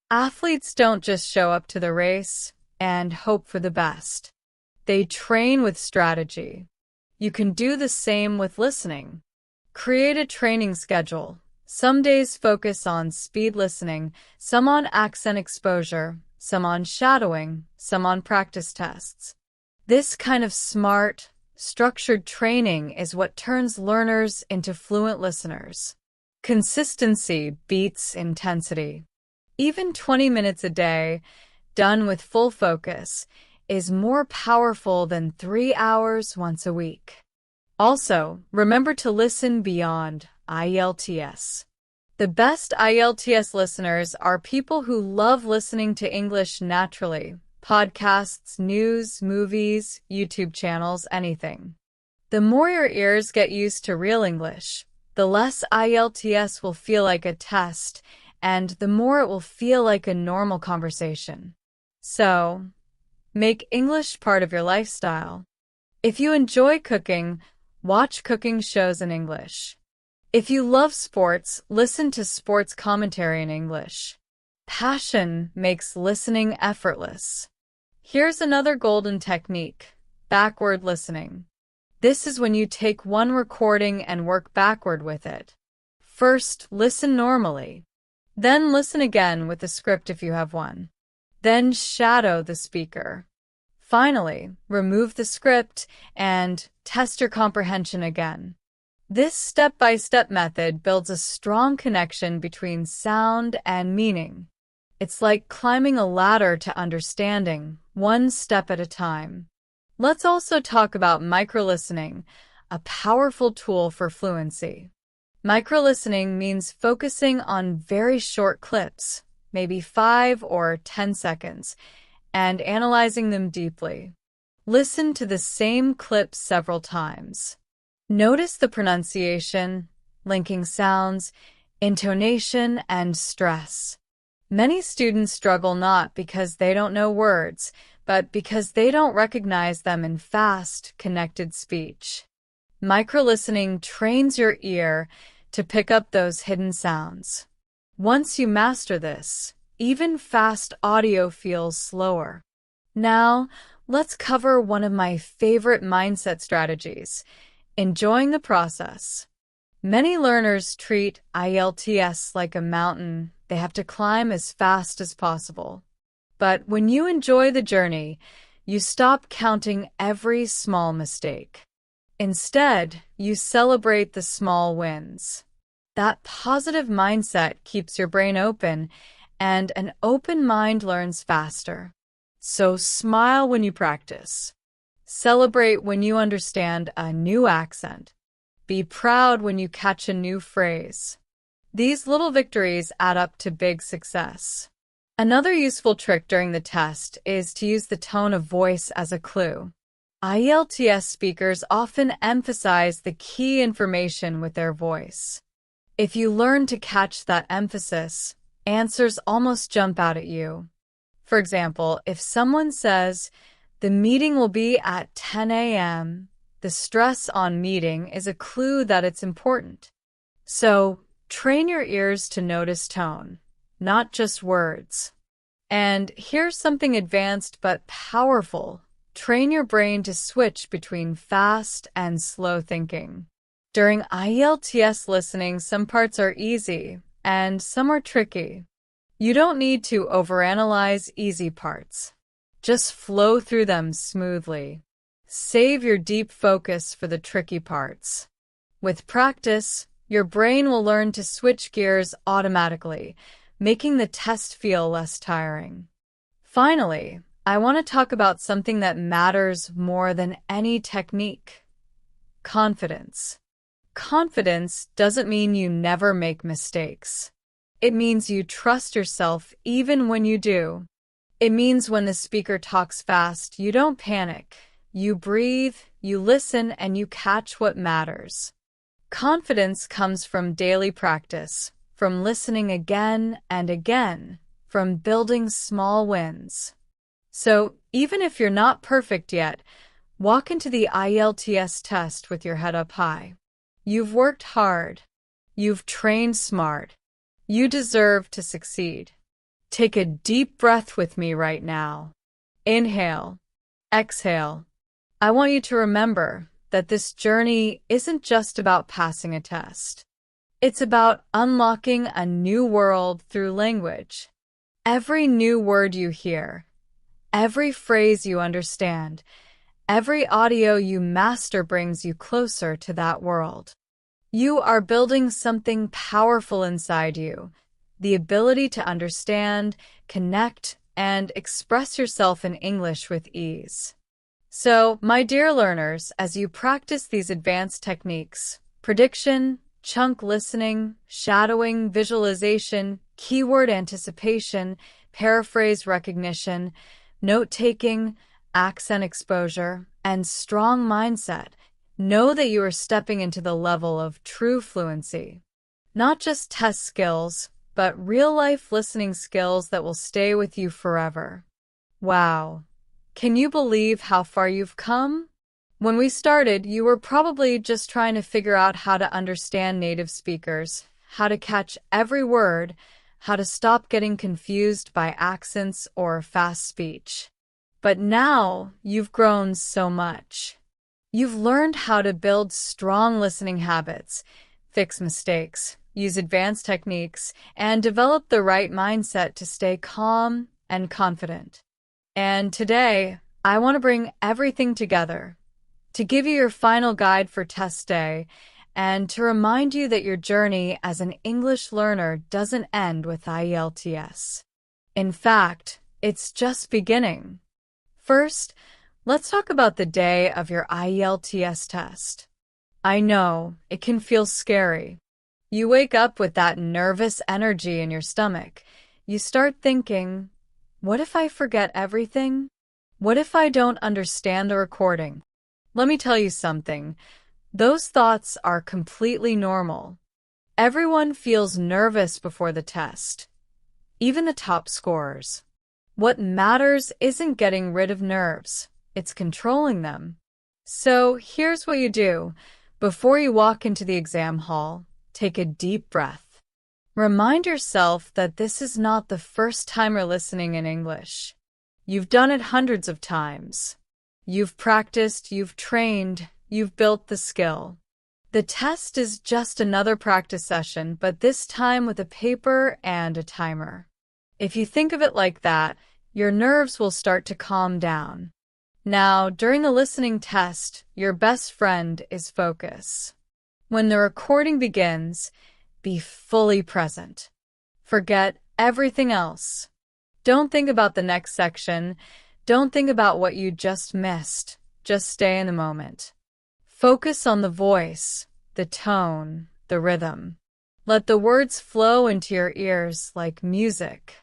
Athletes don't just show up to the race and hope for the best. They train with strategy. You can do the same with listening. Create a training schedule. Some days focus on speed listening, some on accent exposure, some on shadowing, some on practice tests. This kind of smart, structured training is what turns learners into fluent listeners. Consistency beats intensity. Even 20 minutes a day, done with full focus, is more powerful than 3 hours once a week. Also, remember to listen beyond IELTS. The best IELTS listeners are people who love listening to English naturally. Podcasts, news, movies, YouTube channels, anything. The more your ears get used to real English, the less IELTS will feel like a test, and the more it will feel like a normal conversation. So, make English part of your lifestyle. If you enjoy cooking, watch cooking shows in English. If you love sports, listen to sports commentary in English. Passion makes listening effortless. Here's another golden technique: backward listening. This is when you take one recording and work backward with it. First, listen normally. Then listen again with the script if you have one. Then shadow the speaker. Finally, remove the script and test your comprehension again. This step-by-step method builds a strong connection between sound and meaning. It's like climbing a ladder to understanding, one step at a time. Let's also talk about microlistening, a powerful tool for fluency. Microlistening means focusing on very short clips, maybe 5 or 10 seconds, and analyzing them deeply. Listen to the same clip several times. Notice the pronunciation, linking sounds, intonation, and stress. Many students struggle not because they don't know words, but because they don't recognize them in fast, connected speech. Micro-listening trains your ear to pick up those hidden sounds. Once you master this, even fast audio feels slower. Now, let's cover one of my favorite mindset strategies: enjoying the process. Many learners treat IELTS like a mountain they have to climb as fast as possible. But when you enjoy the journey, you stop counting every small mistake. Instead, you celebrate the small wins. That positive mindset keeps your brain open, and an open mind learns faster. So smile when you practice. Celebrate when you understand a new accent. Be proud when you catch a new phrase. These little victories add up to big success. Another useful trick during the test is to use the tone of voice as a clue. IELTS speakers often emphasize the key information with their voice. If you learn to catch that emphasis, answers almost jump out at you. For example, if someone says, "The meeting will be at 10 a.m., the stress on meeting is a clue that it's important. So, train your ears to notice tone, not just words. And here's something advanced but powerful. Train your brain to switch between fast and slow thinking. During IELTS listening, some parts are easy and some are tricky. You don't need to overanalyze easy parts. Just flow through them smoothly. Save your deep focus for the tricky parts. With practice, your brain will learn to switch gears automatically, making the test feel less tiring. Finally, I want to talk about something that matters more than any technique: confidence. Confidence doesn't mean you never make mistakes. It means you trust yourself even when you do. It means when the speaker talks fast, you don't panic. You breathe, you listen, and you catch what matters. Confidence comes from daily practice, from listening again and again, from building small wins. So, even if you're not perfect yet, walk into the IELTS test with your head up high. You've worked hard. You've trained smart. You deserve to succeed. Take a deep breath with me right now. Inhale. Exhale. I want you to remember that this journey isn't just about passing a test. It's about unlocking a new world through language. Every new word you hear, every phrase you understand, every audio you master brings you closer to that world. You are building something powerful inside you, the ability to understand, connect, and express yourself in English with ease. So, my dear learners, as you practice these advanced techniques, prediction, chunk listening, shadowing, visualization, keyword anticipation, paraphrase recognition, note-taking, accent exposure, and strong mindset, know that you are stepping into the level of true fluency. Not just test skills, but real-life listening skills that will stay with you forever. Wow! Can you believe how far you've come? When we started, you were probably just trying to figure out how to understand native speakers, how to catch every word, how to stop getting confused by accents or fast speech. But now you've grown so much. You've learned how to build strong listening habits, fix mistakes, use advanced techniques, and develop the right mindset to stay calm and confident. And today, I want to bring everything together to give you your final guide for test day and to remind you that your journey as an English learner doesn't end with IELTS. In fact, it's just beginning. First, let's talk about the day of your IELTS test. I know, it can feel scary. You wake up with that nervous energy in your stomach. You start thinking, what if I forget everything? What if I don't understand the recording? Let me tell you something. Those thoughts are completely normal. Everyone feels nervous before the test, even the top scorers. What matters isn't getting rid of nerves, it's controlling them. So here's what you do. Before you walk into the exam hall, take a deep breath. Remind yourself that this is not the first time you're listening in English. You've done it hundreds of times. You've practiced, you've trained, you've built the skill. The test is just another practice session, but this time with a paper and a timer. If you think of it like that, your nerves will start to calm down. Now, during the listening test, your best friend is focus. When the recording begins, be fully present. Forget everything else. Don't think about the next section. Don't think about what you just missed. Just stay in the moment. Focus on the voice, the tone, the rhythm. Let the words flow into your ears like music.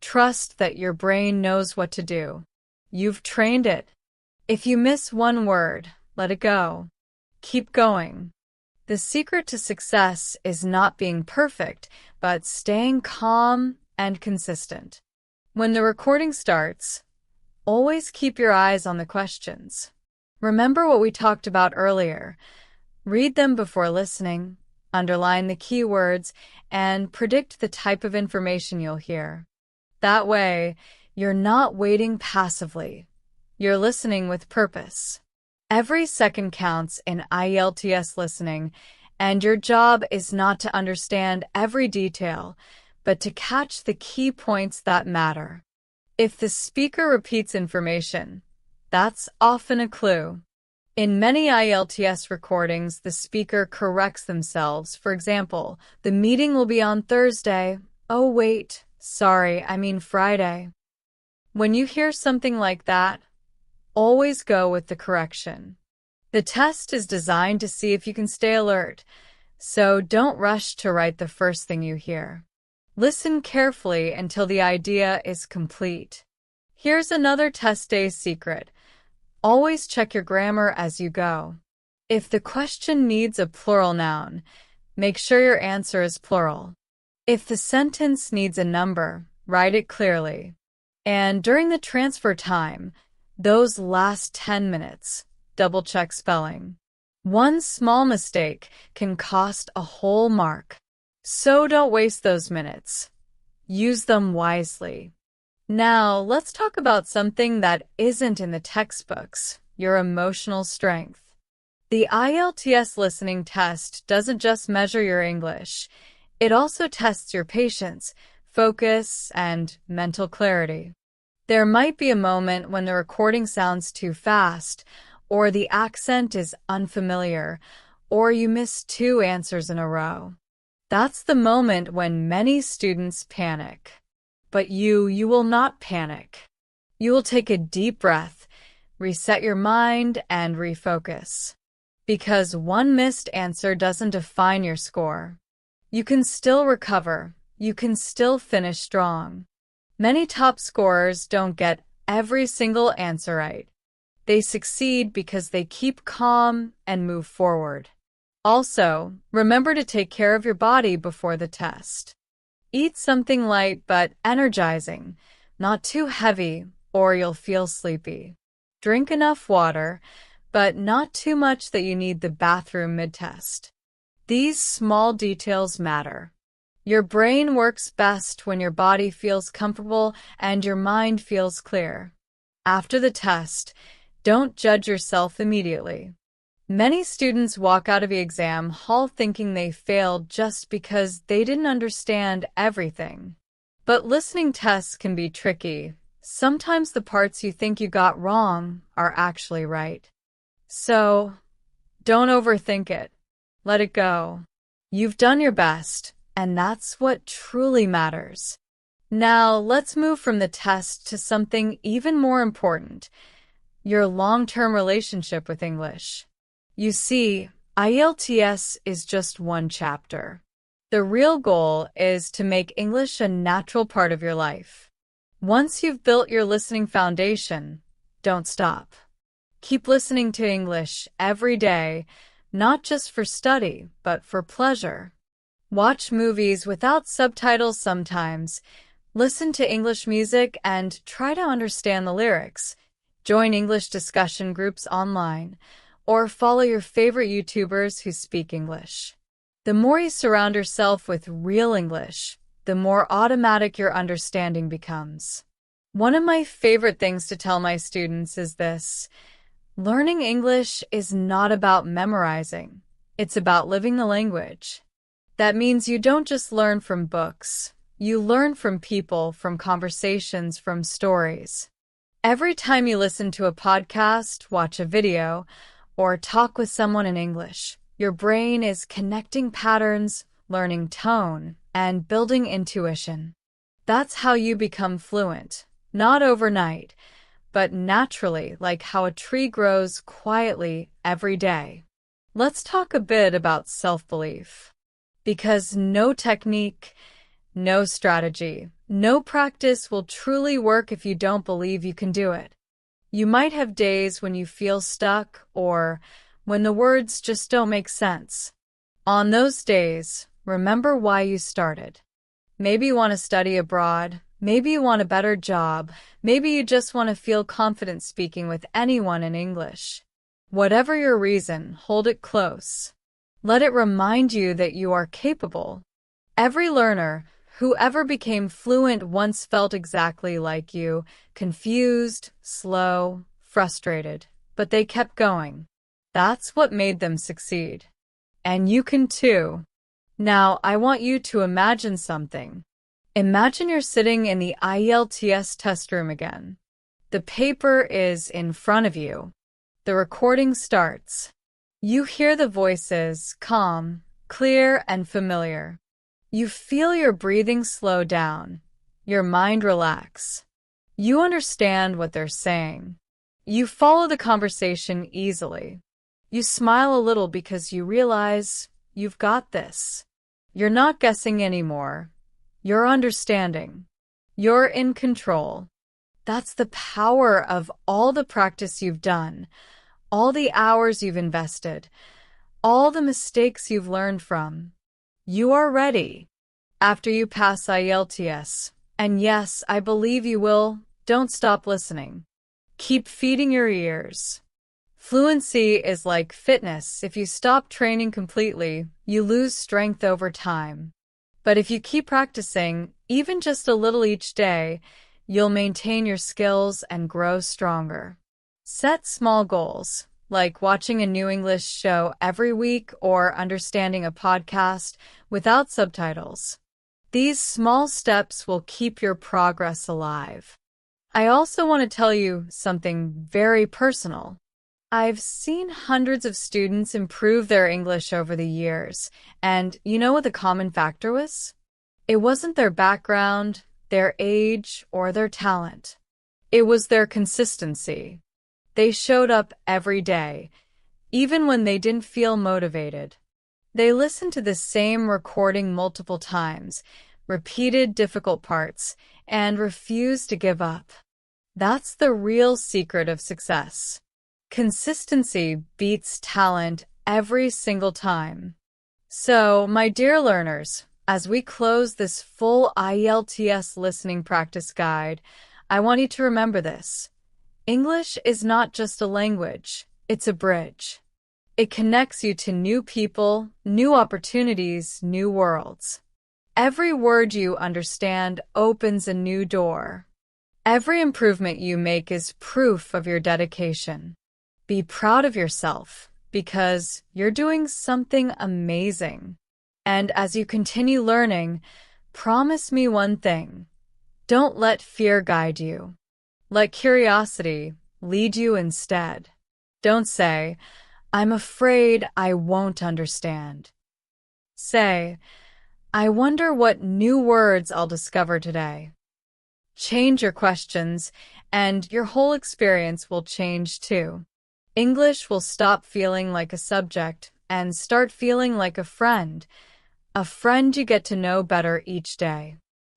Trust that your brain knows what to do. You've trained it. If you miss one word, let it go. Keep going. The secret to success is not being perfect, but staying calm and consistent. When the recording starts, always keep your eyes on the questions. Remember what we talked about earlier. Read them before listening, underline the keywords, and predict the type of information you'll hear. That way, you're not waiting passively. You're listening with purpose. Every second counts in IELTS listening, and your job is not to understand every detail, but to catch the key points that matter. If the speaker repeats information, that's often a clue. In many IELTS recordings, the speaker corrects themselves. For example, the meeting will be on Thursday. Oh, wait, sorry, I mean Friday. When you hear something like that, always go with the correction. The test is designed to see if you can stay alert, so don't rush to write the first thing you hear. Listen carefully until the idea is complete. Here's another test day secret. Always check your grammar as you go. If the question needs a plural noun, make sure your answer is plural. If the sentence needs a number, write it clearly. And during the transfer time, those last 10 minutes, double-check spelling. One small mistake can cost a whole mark. So don't waste those minutes. Use them wisely. Now, let's talk about something that isn't in the textbooks, your emotional strength. The IELTS listening test doesn't just measure your English. It also tests your patience, focus, and mental clarity. There might be a moment when the recording sounds too fast, or the accent is unfamiliar, or you miss 2 answers in a row. That's the moment when many students panic. But you will not panic. You will take a deep breath, reset your mind, and refocus. Because one missed answer doesn't define your score. You can still recover. You can still finish strong. Many top scorers don't get every single answer right. They succeed because they keep calm and move forward. Also, remember to take care of your body before the test. Eat something light but energizing, not too heavy, or you'll feel sleepy. Drink enough water, but not too much that you need the bathroom mid-test. These small details matter. Your brain works best when your body feels comfortable and your mind feels clear. After the test, don't judge yourself immediately. Many students walk out of the exam hall thinking they failed just because they didn't understand everything. But listening tests can be tricky. Sometimes the parts you think you got wrong are actually right. So, don't overthink it. Let it go. You've done your best, and that's what truly matters. Now, let's move from the test to something even more important, your long-term relationship with English. You see, IELTS is just one chapter. The real goal is to make English a natural part of your life. Once you've built your listening foundation, don't stop. Keep listening to English every day, not just for study, but for pleasure. Watch movies without subtitles sometimes. Listen to English music and try to understand the lyrics. Join English discussion groups online, or follow your favorite YouTubers who speak English. The more you surround yourself with real English, the more automatic your understanding becomes. One of my favorite things to tell my students is this: learning English is not about memorizing. It's about living the language. That means you don't just learn from books. You learn from people, from conversations, from stories. Every time you listen to a podcast, watch a video, or talk with someone in English, your brain is connecting patterns, learning tone, and building intuition. That's how you become fluent, not overnight, but naturally, like how a tree grows quietly every day. Let's talk a bit about self-belief. Because no technique, no strategy, no practice will truly work if you don't believe you can do it. You might have days when you feel stuck or when the words just don't make sense. On those days, remember why you started. Maybe you want to study abroad. Maybe you want a better job. Maybe you just want to feel confident speaking with anyone in English. Whatever your reason, hold it close. Let it remind you that you are capable. Every learner, whoever became fluent, once felt exactly like you, confused, slow, frustrated, but they kept going. That's what made them succeed. And you can too. Now, I want you to imagine something. Imagine you're sitting in the IELTS test room again. The paper is in front of you. The recording starts. You hear the voices, calm, clear, and familiar. You feel your breathing slow down, your mind relax. You understand what they're saying. You follow the conversation easily. You smile a little because you realize you've got this. You're not guessing anymore. You're understanding. You're in control. That's the power of all the practice you've done, all the hours you've invested, all the mistakes you've learned from. You are ready. After you pass IELTS, and yes, I believe you will, don't stop listening. Keep feeding your ears. Fluency is like fitness. If you stop training completely, you lose strength over time. But if you keep practicing, even just a little each day, you'll maintain your skills and grow stronger. Set small goals, like watching a new English show every week or understanding a podcast without subtitles. These small steps will keep your progress alive. I also want to tell you something very personal. I've seen hundreds of students improve their English over the years, and you know what the common factor was? It wasn't their background, their age, or their talent. It was their consistency. They showed up every day, even when they didn't feel motivated. They listened to the same recording multiple times, repeated difficult parts, and refused to give up. That's the real secret of success. Consistency beats talent every single time. So, my dear learners, as we close this full IELTS listening practice guide, I want you to remember this. English is not just a language, it's a bridge. It connects you to new people, new opportunities, new worlds. Every word you understand opens a new door. Every improvement you make is proof of your dedication. Be proud of yourself, because you're doing something amazing. And as you continue learning, promise me one thing. Don't let fear guide you. Let curiosity lead you instead. Don't say, "I'm afraid I won't understand." Say, "I wonder what new words I'll discover today." Change your questions, and your whole experience will change too. English will stop feeling like a subject and start feeling like a friend you get to know better each day.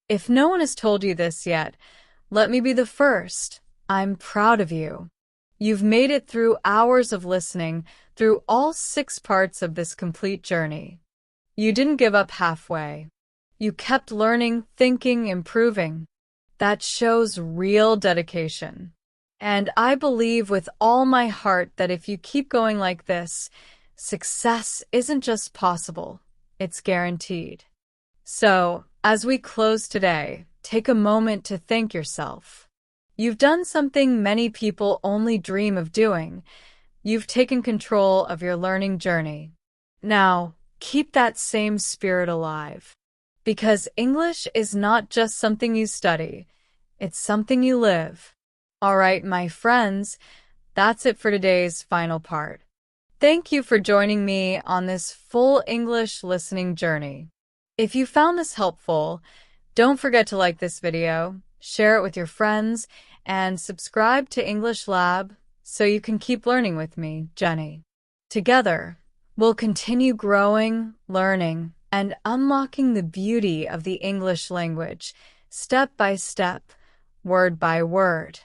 If no one has told you this yet, let me be the first. I'm proud of you. You've made it through hours of listening, through all 6 parts of this complete journey. You didn't give up halfway. You kept learning, thinking, improving. That shows real dedication. And I believe with all my heart that if you keep going like this, success isn't just possible, it's guaranteed. So, as we close today, take a moment to thank yourself. You've done something many people only dream of doing. You've taken control of your learning journey. Now, keep that same spirit alive. Because English is not just something you study, it's something you live. All right, my friends, that's it for today's final part. Thank you for joining me on this full English listening journey. If you found this helpful, don't forget to like this video, share it with your friends, and subscribe to English Lab so you can keep learning with me, Jenny. Together, we'll continue growing, learning, and unlocking the beauty of the English language, step by step, word by word,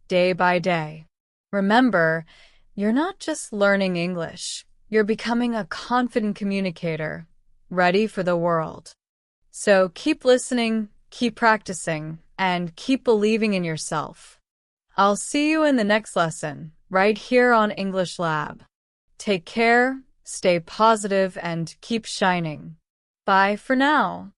day by day. Remember, you're not just learning English, you're becoming a confident communicator, ready for the world. So keep listening, keep practicing, and keep believing in yourself. I'll see you in the next lesson, right here on English Lab. Take care, stay positive, and keep shining. Bye for now.